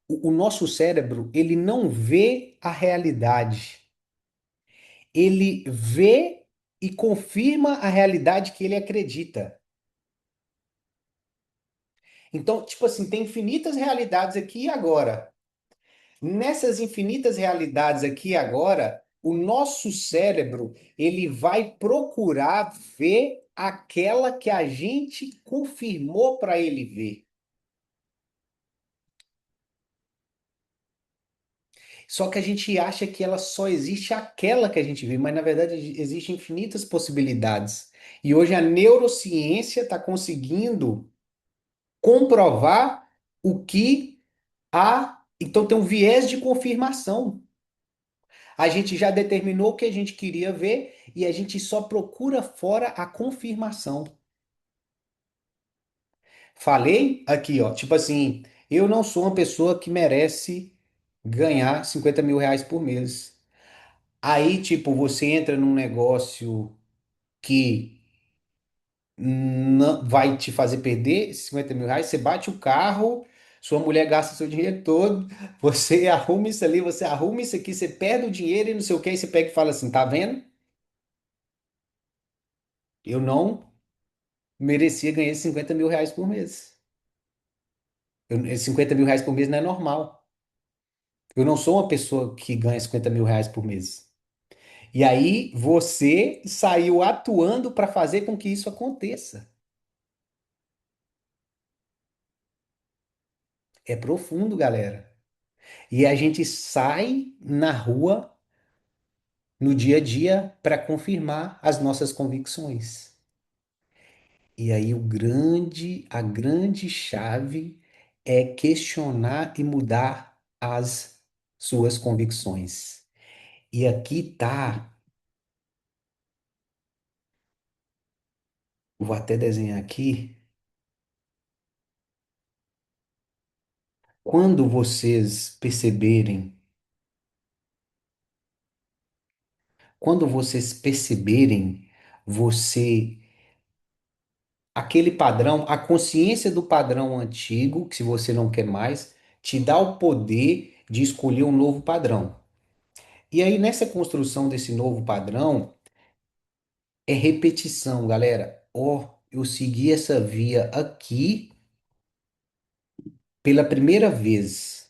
o nosso cérebro, ele não vê a realidade, ele vê e confirma a realidade que ele acredita. Então, tipo assim, tem infinitas realidades aqui e agora. Nessas infinitas realidades aqui e agora, o nosso cérebro, ele vai procurar ver aquela que a gente confirmou para ele ver. Só que a gente acha que ela só existe aquela que a gente vê, mas na verdade existem infinitas possibilidades. E hoje a neurociência está conseguindo comprovar o que há. Então tem um viés de confirmação. A gente já determinou o que a gente queria ver e a gente só procura fora a confirmação. Falei aqui, ó, tipo assim, eu não sou uma pessoa que merece ganhar R$ 50.000 por mês. Aí, tipo, você entra num negócio que não vai te fazer perder esses R$ 50.000, você bate o carro, sua mulher gasta seu dinheiro todo, você arruma isso ali, você arruma isso aqui, você perde o dinheiro e não sei o que, aí você pega e fala assim, tá vendo? Eu não merecia ganhar esses R$ 50.000 por mês. Esses R$ 50.000 por mês não é normal. Eu não sou uma pessoa que ganha R$ 50.000 por mês. E aí você saiu atuando para fazer com que isso aconteça. É profundo, galera. E a gente sai na rua, no dia a dia, para confirmar as nossas convicções. E aí a grande chave é questionar e mudar as suas convicções. E aqui tá, vou até desenhar aqui, quando vocês perceberem, quando vocês perceberem você aquele padrão, a consciência do padrão antigo, que se você não quer mais, te dá o poder de escolher um novo padrão. E aí nessa construção desse novo padrão é repetição, galera. Ó, eu segui essa via aqui pela primeira vez.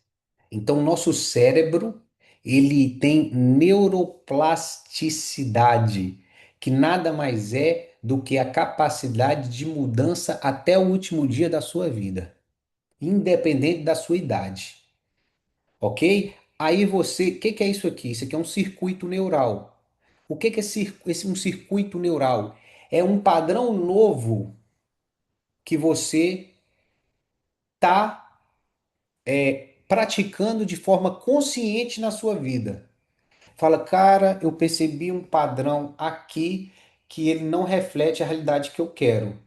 Então, nosso cérebro, ele tem neuroplasticidade, que nada mais é do que a capacidade de mudança até o último dia da sua vida, independente da sua idade, ok? Aí você, o que que é isso aqui? Isso aqui é um circuito neural. O que que é um circuito neural? É um padrão novo que você está praticando de forma consciente na sua vida. Fala, cara, eu percebi um padrão aqui que ele não reflete a realidade que eu quero.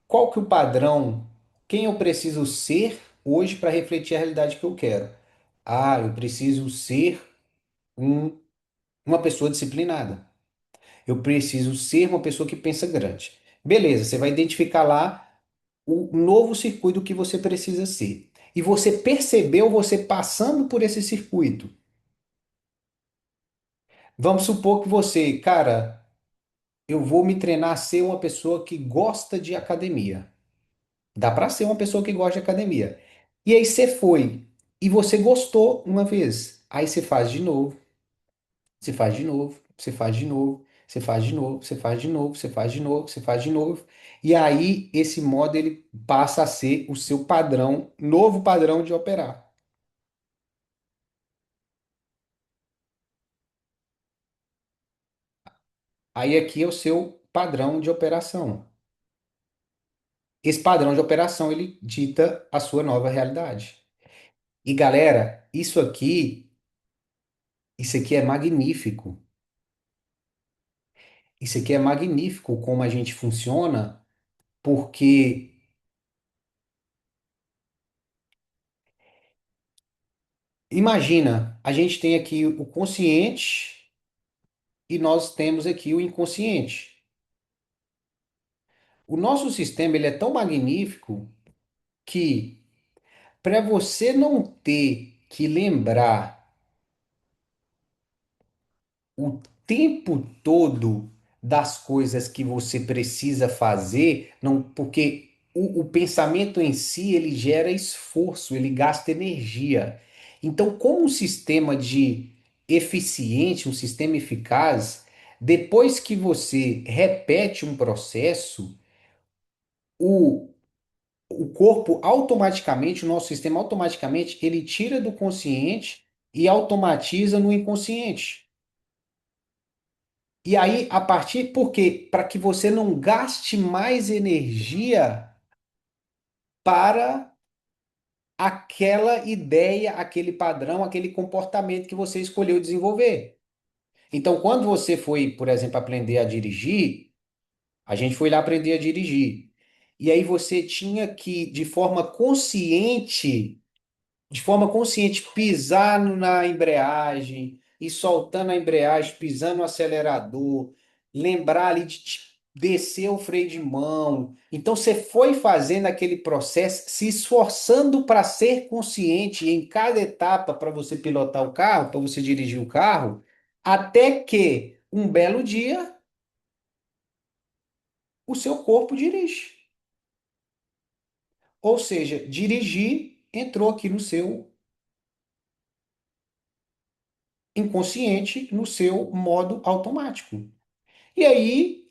Qual que é o padrão? Quem eu preciso ser hoje para refletir a realidade que eu quero? Ah, eu preciso ser um- uma pessoa disciplinada. Eu preciso ser uma pessoa que pensa grande. Beleza, você vai identificar lá o novo circuito que você precisa ser. E você percebeu você passando por esse circuito. Vamos supor que você, cara, eu vou me treinar a ser uma pessoa que gosta de academia. Dá para ser uma pessoa que gosta de academia. E aí você foi e você gostou uma vez. Aí você faz de novo, você faz de novo, você faz de novo, você faz de novo, você faz de novo, você faz de novo, você faz de novo. E aí esse modo ele passa a ser o seu padrão, novo padrão de operar. Aí aqui é o seu padrão de operação. Esse padrão de operação ele dita a sua nova realidade. E galera, isso aqui Isso aqui é magnífico. Isso aqui é magnífico como a gente funciona, porque imagina, a gente tem aqui o consciente e nós temos aqui o inconsciente. O nosso sistema ele é tão magnífico que para você não ter que lembrar o tempo todo das coisas que você precisa fazer, não, porque o pensamento em si ele gera esforço, ele gasta energia. Então, como um sistema de eficiente, um sistema eficaz, depois que você repete um processo, o, o corpo automaticamente, o nosso sistema automaticamente, ele tira do consciente e automatiza no inconsciente. E aí, a partir, por quê? Para que você não gaste mais energia para aquela ideia, aquele padrão, aquele comportamento que você escolheu desenvolver. Então, quando você foi, por exemplo, aprender a dirigir, a gente foi lá aprender a dirigir. E aí você tinha que, de forma consciente, pisar na embreagem e soltando a embreagem, pisando no acelerador, lembrar ali de descer o freio de mão. Então você foi fazendo aquele processo, se esforçando para ser consciente em cada etapa para você pilotar o carro, para você dirigir o carro, até que um belo dia o seu corpo dirige. Ou seja, dirigir entrou aqui no seu inconsciente, no seu modo automático. E aí,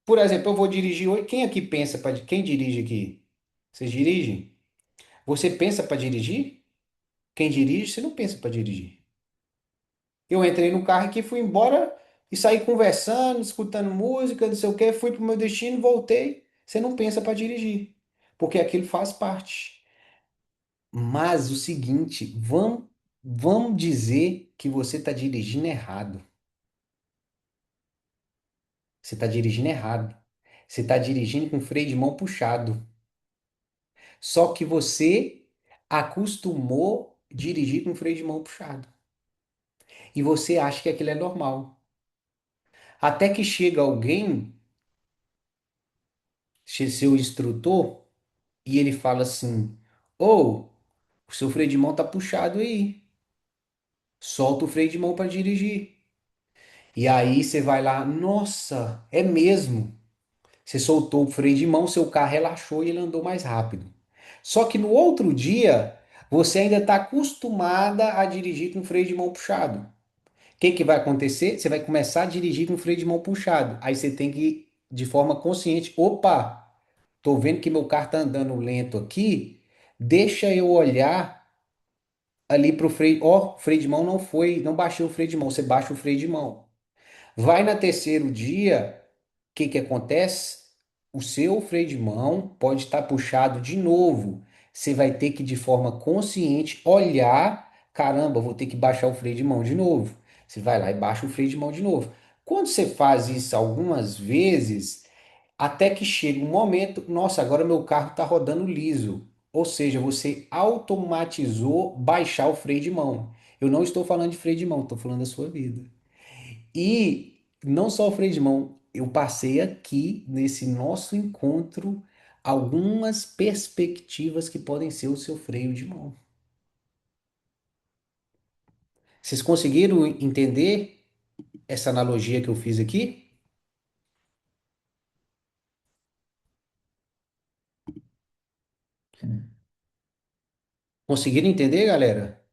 por exemplo, eu vou dirigir hoje. Quem aqui pensa para. Quem dirige aqui? Vocês dirigem? Você pensa para dirigir? Quem dirige, você não pensa para dirigir. Eu entrei no carro aqui, fui embora e saí conversando, escutando música, não sei o quê, fui para o meu destino, voltei. Você não pensa para dirigir, porque aquilo faz parte. Mas o seguinte, vamos dizer que você está dirigindo errado. Você está dirigindo errado. Você está dirigindo com freio de mão puxado. Só que você acostumou dirigir com freio de mão puxado. E você acha que aquilo é normal. Até que chega alguém, seu instrutor, e ele fala assim: Ô, o seu freio de mão tá puxado aí. Solta o freio de mão para dirigir. E aí você vai lá, nossa, é mesmo. Você soltou o freio de mão, seu carro relaxou e ele andou mais rápido. Só que no outro dia, você ainda está acostumada a dirigir com freio de mão puxado. O que que vai acontecer? Você vai começar a dirigir com freio de mão puxado. Aí você tem que, de forma consciente, opa, tô vendo que meu carro tá andando lento aqui, deixa eu olhar ali pro freio. Ó, freio de mão não foi, não baixei o freio de mão, você baixa o freio de mão. Vai na terceiro dia, o que que acontece? O seu freio de mão pode estar puxado de novo. Você vai ter que, de forma consciente, olhar, caramba, vou ter que baixar o freio de mão de novo. Você vai lá e baixa o freio de mão de novo. Quando você faz isso algumas vezes, até que chega um momento, nossa, agora meu carro está rodando liso. Ou seja, você automatizou baixar o freio de mão. Eu não estou falando de freio de mão, estou falando da sua vida. E não só o freio de mão, eu passei aqui nesse nosso encontro algumas perspectivas que podem ser o seu freio de mão. Vocês conseguiram entender essa analogia que eu fiz aqui? Conseguiram entender, galera?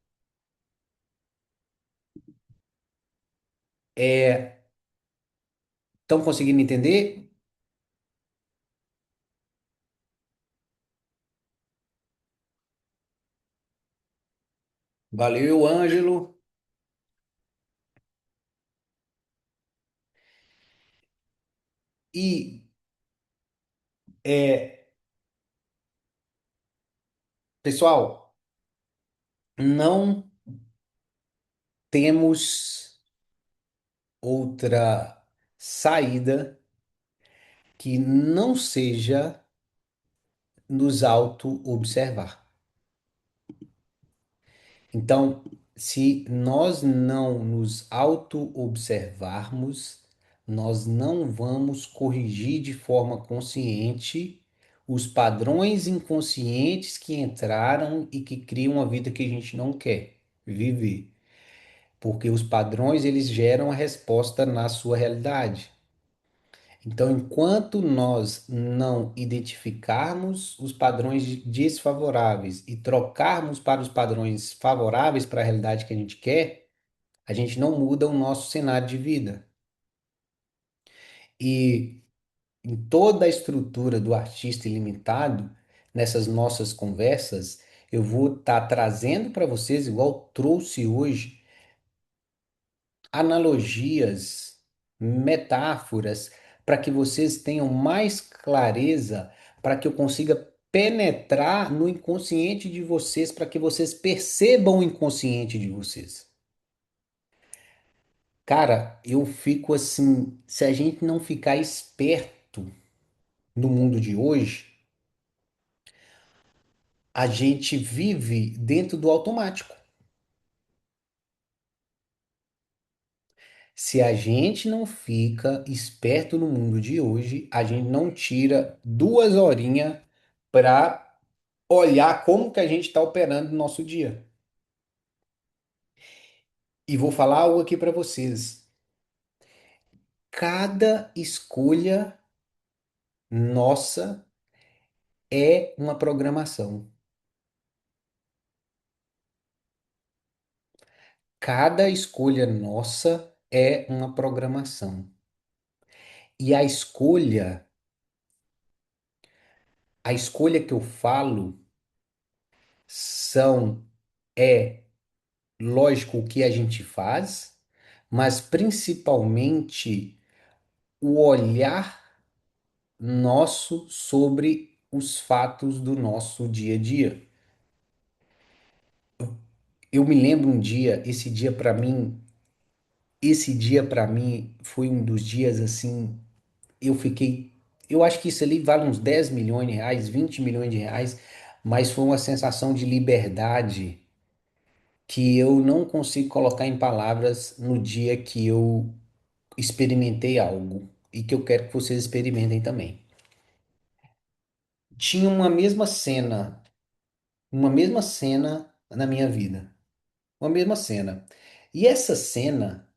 Estão conseguindo entender? Valeu, Ângelo. E é, pessoal, não temos outra saída que não seja nos auto-observar. Então, se nós não nos auto-observarmos, nós não vamos corrigir de forma consciente os padrões inconscientes que entraram e que criam a vida que a gente não quer viver, porque os padrões eles geram a resposta na sua realidade. Então, enquanto nós não identificarmos os padrões desfavoráveis e trocarmos para os padrões favoráveis para a realidade que a gente quer, a gente não muda o nosso cenário de vida. E em toda a estrutura do artista ilimitado, nessas nossas conversas, eu vou estar trazendo para vocês, igual trouxe hoje, analogias, metáforas, para que vocês tenham mais clareza, para que eu consiga penetrar no inconsciente de vocês, para que vocês percebam o inconsciente de vocês. Cara, eu fico assim, se a gente não ficar esperto no mundo de hoje, a gente vive dentro do automático. Se a gente não fica esperto no mundo de hoje, a gente não tira 2 horinhas para olhar como que a gente está operando no nosso dia. E vou falar algo aqui para vocês. Cada escolha nossa é uma programação. Cada escolha nossa é uma programação. E a escolha que eu falo são é lógico o que a gente faz, mas principalmente o olhar nosso sobre os fatos do nosso dia a dia. Eu me lembro um dia, esse dia para mim foi um dos dias assim, eu fiquei, eu acho que isso ali vale uns 10 milhões de reais, 20 milhões de reais, mas foi uma sensação de liberdade que eu não consigo colocar em palavras no dia que eu experimentei algo e que eu quero que vocês experimentem também. Tinha uma mesma cena na minha vida, uma mesma cena. E essa cena,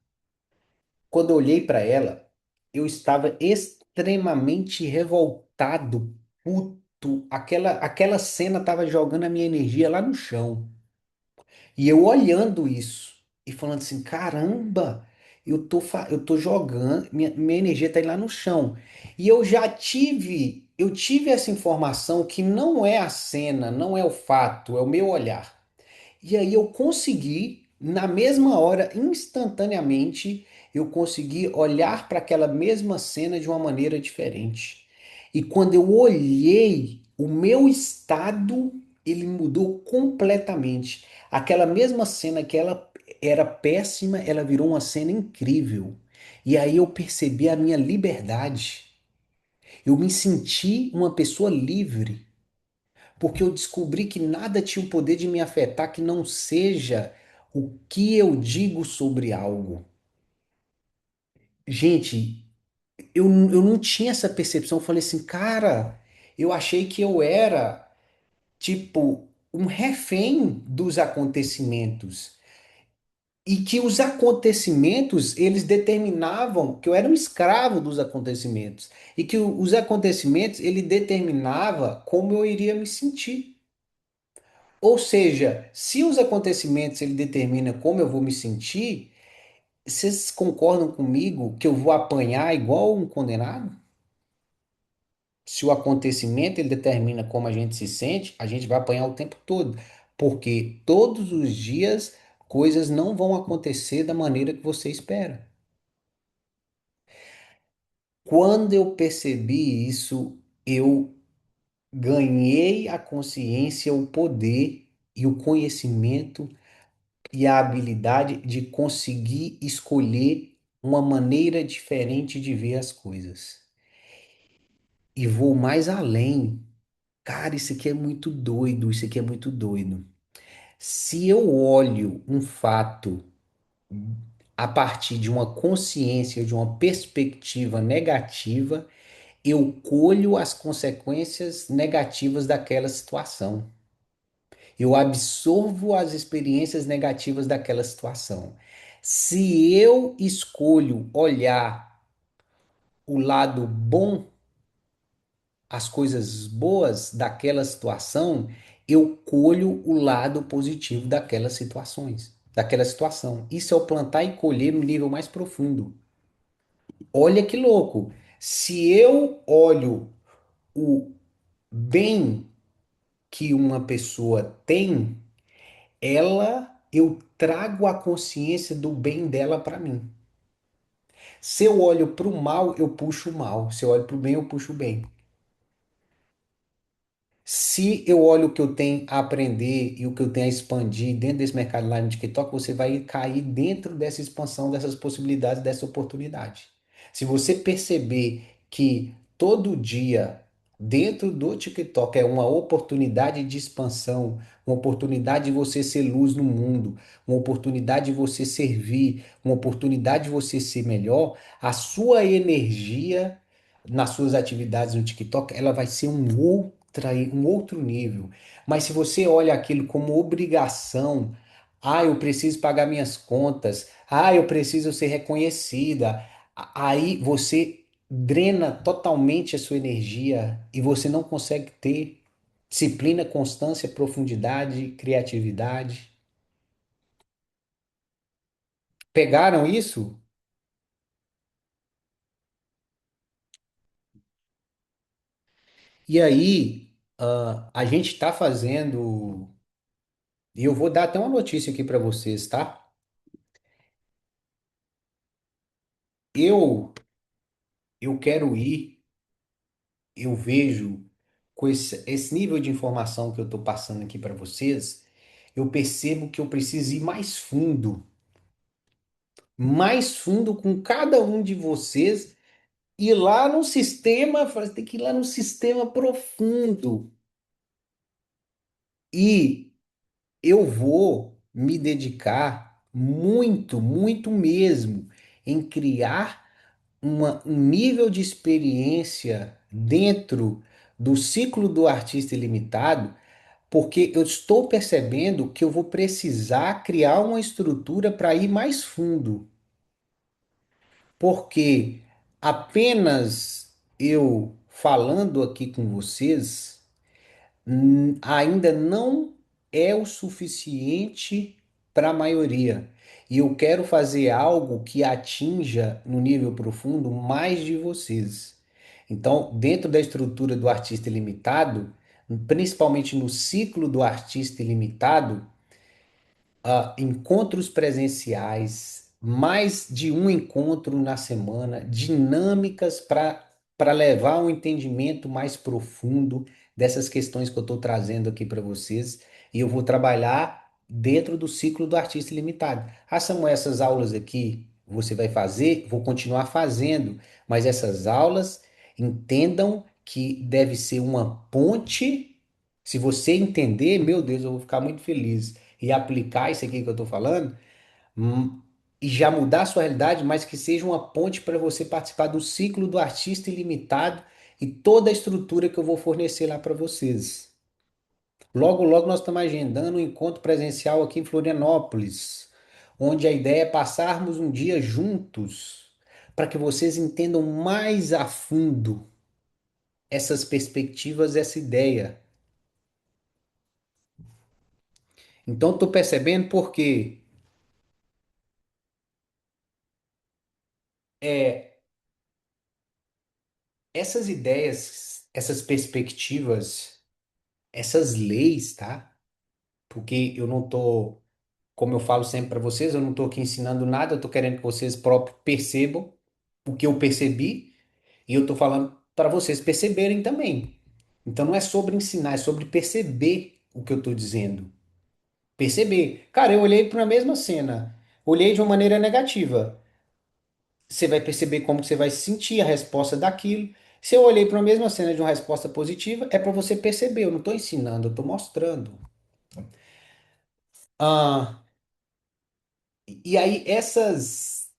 quando eu olhei para ela, eu estava extremamente revoltado, puto. Aquela cena estava jogando a minha energia lá no chão. E eu olhando isso e falando assim, caramba, eu tô jogando, minha energia tá indo lá no chão. E eu tive essa informação que não é a cena, não é o fato, é o meu olhar. E aí eu consegui, na mesma hora, instantaneamente, eu consegui olhar para aquela mesma cena de uma maneira diferente. E quando eu olhei, o meu estado, ele mudou completamente. Aquela mesma cena que ela era péssima, ela virou uma cena incrível. E aí eu percebi a minha liberdade. Eu me senti uma pessoa livre porque eu descobri que nada tinha o poder de me afetar que não seja o que eu digo sobre algo. Gente, eu não tinha essa percepção. Eu falei assim, cara, eu achei que eu era, tipo, um refém dos acontecimentos. E que os acontecimentos, eles determinavam que eu era um escravo dos acontecimentos. E que os acontecimentos, ele determinava como eu iria me sentir. Ou seja, se os acontecimentos ele determina como eu vou me sentir, vocês concordam comigo que eu vou apanhar igual um condenado? Se o acontecimento ele determina como a gente se sente, a gente vai apanhar o tempo todo, porque todos os dias coisas não vão acontecer da maneira que você espera. Quando eu percebi isso, eu ganhei a consciência, o poder e o conhecimento e a habilidade de conseguir escolher uma maneira diferente de ver as coisas. E vou mais além. Cara, isso aqui é muito doido, isso aqui é muito doido. Se eu olho um fato a partir de uma consciência, de uma perspectiva negativa, eu colho as consequências negativas daquela situação. Eu absorvo as experiências negativas daquela situação. Se eu escolho olhar o lado bom, as coisas boas daquela situação, eu colho o lado positivo daquelas situações, daquela situação. Isso é o plantar e colher no nível mais profundo. Olha que louco. Se eu olho o bem que uma pessoa tem, eu trago a consciência do bem dela para mim. Se eu olho para o mal, eu puxo o mal. Se eu olho para o bem, eu puxo o bem. Se eu olho o que eu tenho a aprender e o que eu tenho a expandir dentro desse mercado lá no TikTok, você vai cair dentro dessa expansão, dessas possibilidades, dessa oportunidade. Se você perceber que todo dia dentro do TikTok é uma oportunidade de expansão, uma oportunidade de você ser luz no mundo, uma oportunidade de você servir, uma oportunidade de você ser melhor, a sua energia nas suas atividades no TikTok, ela vai ser um outro nível. Mas se você olha aquilo como obrigação, eu preciso pagar minhas contas, eu preciso ser reconhecida, aí você drena totalmente a sua energia e você não consegue ter disciplina, constância, profundidade, criatividade. Pegaram isso? E aí, a gente está fazendo. E eu vou dar até uma notícia aqui para vocês, tá? Eu eu quero ir, eu vejo com esse nível de informação que eu estou passando aqui para vocês, eu percebo que eu preciso ir mais fundo com cada um de vocês, ir lá no sistema, tem que ir lá no sistema profundo. E eu vou me dedicar muito, muito mesmo em criar um nível de experiência dentro do ciclo do artista ilimitado, porque eu estou percebendo que eu vou precisar criar uma estrutura para ir mais fundo, porque apenas eu falando aqui com vocês ainda não é o suficiente para a maioria. E eu quero fazer algo que atinja no nível profundo mais de vocês. Então, dentro da estrutura do artista ilimitado, principalmente no ciclo do artista ilimitado, encontros presenciais, mais de um encontro na semana, dinâmicas para levar um entendimento mais profundo dessas questões que eu estou trazendo aqui para vocês. E eu vou trabalhar dentro do ciclo do artista ilimitado. Samuel, essas aulas aqui você vai fazer, vou continuar fazendo, mas essas aulas entendam que deve ser uma ponte. Se você entender, meu Deus, eu vou ficar muito feliz e aplicar isso aqui que eu estou falando, hum, e já mudar a sua realidade, mas que seja uma ponte para você participar do ciclo do artista ilimitado e toda a estrutura que eu vou fornecer lá para vocês. Logo, logo nós estamos agendando um encontro presencial aqui em Florianópolis, onde a ideia é passarmos um dia juntos, para que vocês entendam mais a fundo essas perspectivas, essa ideia. Então, estou percebendo porque é, essas ideias, essas perspectivas, essas leis, tá? Porque eu não tô, como eu falo sempre para vocês, eu não tô aqui ensinando nada, eu tô querendo que vocês próprios percebam o que eu percebi e eu tô falando para vocês perceberem também. Então não é sobre ensinar, é sobre perceber o que eu tô dizendo. Perceber. Cara, eu olhei para a mesma cena, olhei de uma maneira negativa. Você vai perceber como que você vai sentir a resposta daquilo. Se eu olhei para a mesma cena de uma resposta positiva, é para você perceber. Eu não estou ensinando, eu estou mostrando. Ah, e aí, essas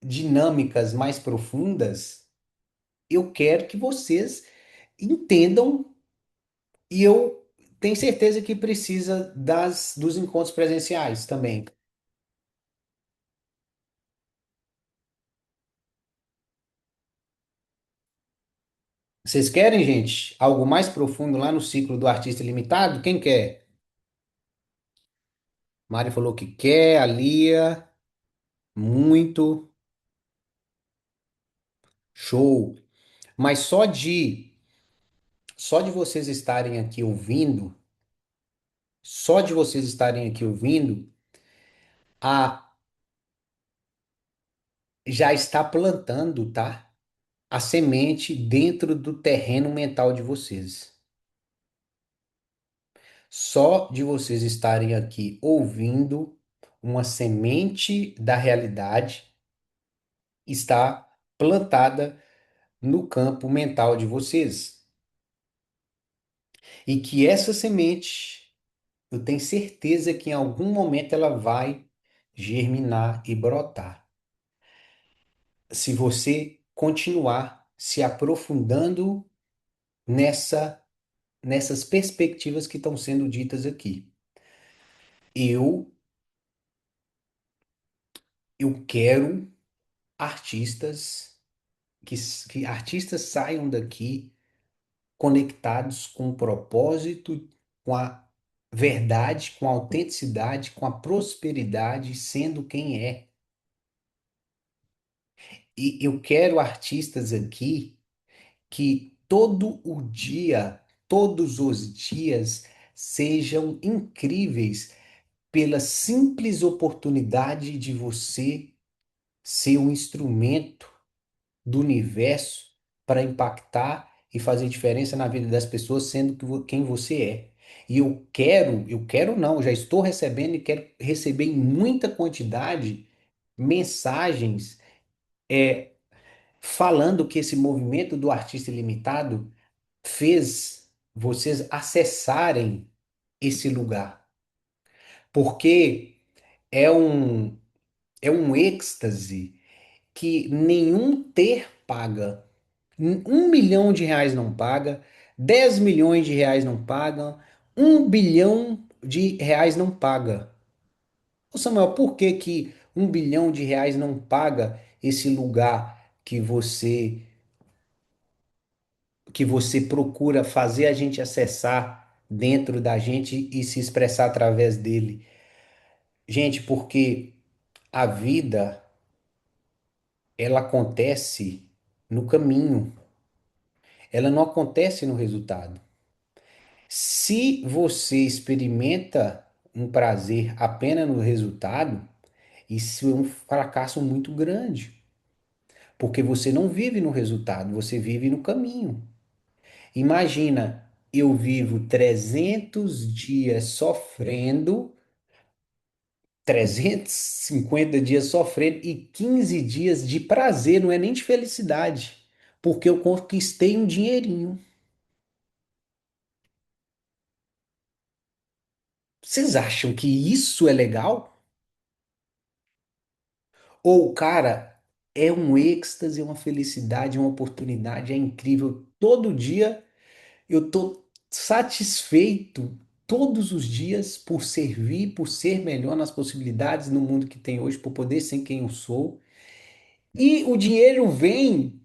dinâmicas mais profundas, eu quero que vocês entendam e eu tenho certeza que precisa dos encontros presenciais também. Vocês querem, gente, algo mais profundo lá no ciclo do artista ilimitado? Quem quer? Mari falou que quer, a Lia, muito, show. Mas só de vocês estarem aqui ouvindo, só de vocês estarem aqui ouvindo, a já está plantando, tá? A semente dentro do terreno mental de vocês. Só de vocês estarem aqui ouvindo, uma semente da realidade está plantada no campo mental de vocês. E que essa semente, eu tenho certeza que em algum momento ela vai germinar e brotar. Se você continuar se aprofundando nessa nessas perspectivas que estão sendo ditas aqui. Eu eu quero artistas que, que artistas saiam daqui conectados com o propósito, com a verdade, com a autenticidade, com a prosperidade, sendo quem é. E eu quero artistas aqui que todo o dia, todos os dias, sejam incríveis pela simples oportunidade de você ser um instrumento do universo para impactar e fazer diferença na vida das pessoas, sendo quem você é. E eu quero não, já estou recebendo e quero receber em muita quantidade mensagens falando que esse movimento do artista ilimitado fez vocês acessarem esse lugar, porque é um é um êxtase que nenhum ter paga. 1 milhão de reais não paga, 10 milhões de reais não pagam, 1 bilhão de reais não paga. Ô Samuel, por que que 1 bilhão de reais não paga esse lugar que você procura fazer a gente acessar dentro da gente e se expressar através dele? Gente, porque a vida ela acontece no caminho, ela não acontece no resultado. Se você experimenta um prazer apenas no resultado, isso é um fracasso muito grande, porque você não vive no resultado, você vive no caminho. Imagina, eu vivo 300 dias sofrendo, 350 dias sofrendo e 15 dias de prazer, não é nem de felicidade, porque eu conquistei um dinheirinho. Vocês acham que isso é legal? Ou, cara, é um êxtase, é uma felicidade, é uma oportunidade, é incrível. Todo dia eu tô satisfeito, todos os dias, por servir, por ser melhor nas possibilidades no mundo que tem hoje, por poder ser quem eu sou. E o dinheiro vem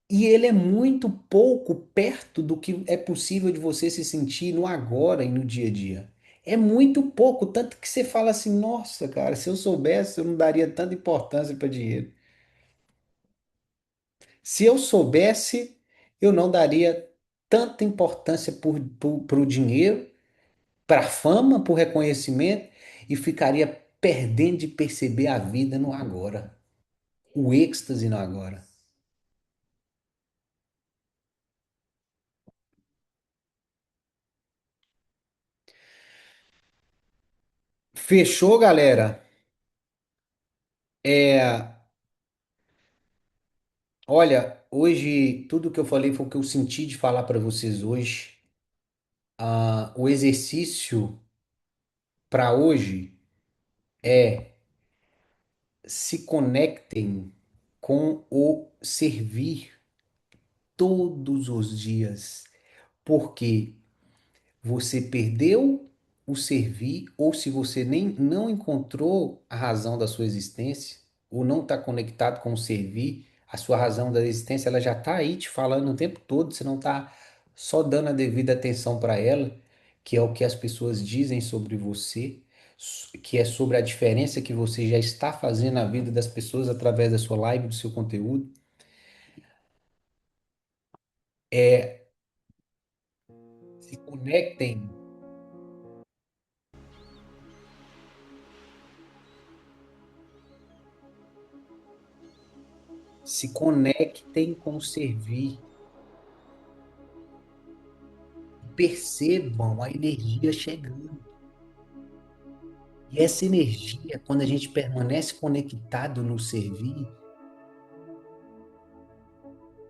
e ele é muito pouco perto do que é possível de você se sentir no agora e no dia a dia. É muito pouco, tanto que você fala assim: nossa, cara, se eu soubesse, eu não daria tanta importância para dinheiro. Se eu soubesse, eu não daria tanta importância para o dinheiro, para a fama, para o reconhecimento e ficaria perdendo de perceber a vida no agora, o êxtase no agora. Fechou, galera? É, olha, hoje tudo que eu falei foi o que eu senti de falar para vocês hoje. O exercício para hoje é se conectem com o servir todos os dias, porque você perdeu o servir, ou se você nem não encontrou a razão da sua existência, ou não está conectado com o servir, a sua razão da existência, ela já está aí te falando o tempo todo, você não está só dando a devida atenção para ela, que é o que as pessoas dizem sobre você, que é sobre a diferença que você já está fazendo na vida das pessoas através da sua live, do seu conteúdo. É, se conectem, se conectem com o servir. Percebam a energia chegando. E essa energia, quando a gente permanece conectado no servir,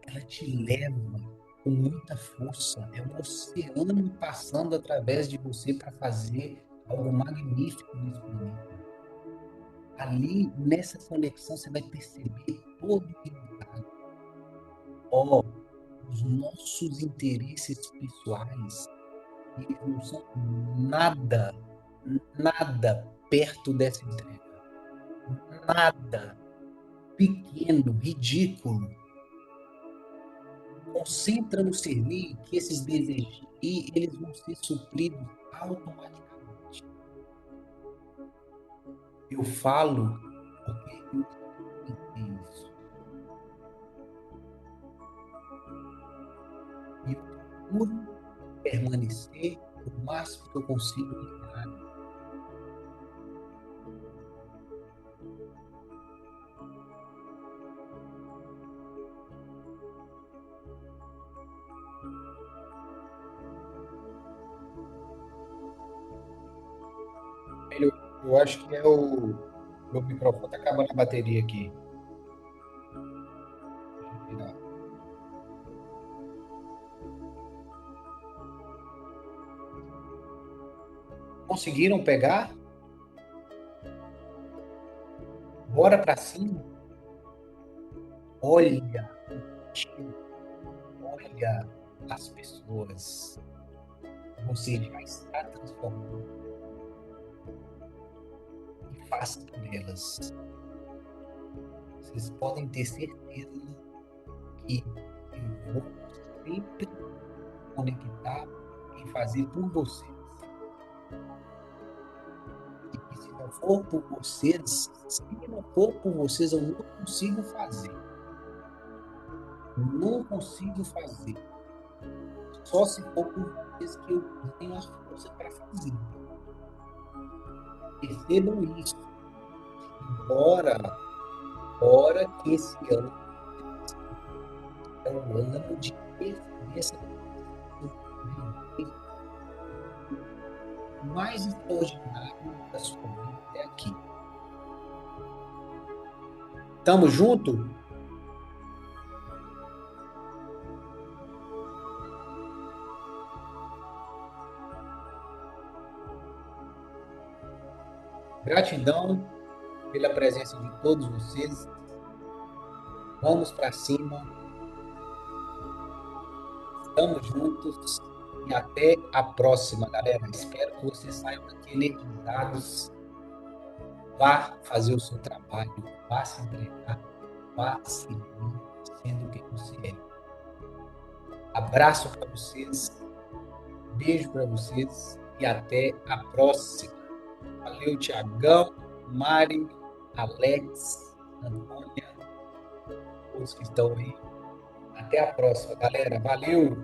ela te leva com muita força. É um oceano passando através de você para fazer algo magnífico nesse planeta. Ali, nessa conexão, você vai perceber todo o resultado. Ó, os nossos interesses pessoais, eles não são nada, nada perto dessa entrega. Nada, pequeno, ridículo. Concentra no servir que esses desejos e eles vão ser supridos automaticamente. Eu falo porque eu experimentei isso. E eu procuro permanecer o máximo que eu consigo ligado. Eu acho que é o meu microfone está acabando a bateria aqui. Deixa eu tirar. Conseguiram pegar? Bora para cima. Olha o time, olha as pessoas. Você já está transformando e faça por elas. Vocês podem ter certeza que eu vou sempre conectar em fazer por vocês. E que se não for por vocês, se não for por vocês, eu não consigo fazer. Não consigo fazer. Só se for por vocês que eu tenho a força para fazer. Percebam isso. Embora, embora que esse ano é um ano de perceber essa mais extraordinário da sua vida até aqui. Tamo junto? Gratidão pela presença de todos vocês. Vamos para cima. Estamos juntos. E até a próxima, galera. Espero que vocês saiam daqui energizados. Vá fazer o seu trabalho. Vá se entregar. Vá seguir sendo quem você é. Abraço para vocês. Beijo para vocês. E até a próxima. Valeu, Tiagão, Mari, Alex, Antônia, todos que estão aí. Até a próxima, galera. Valeu!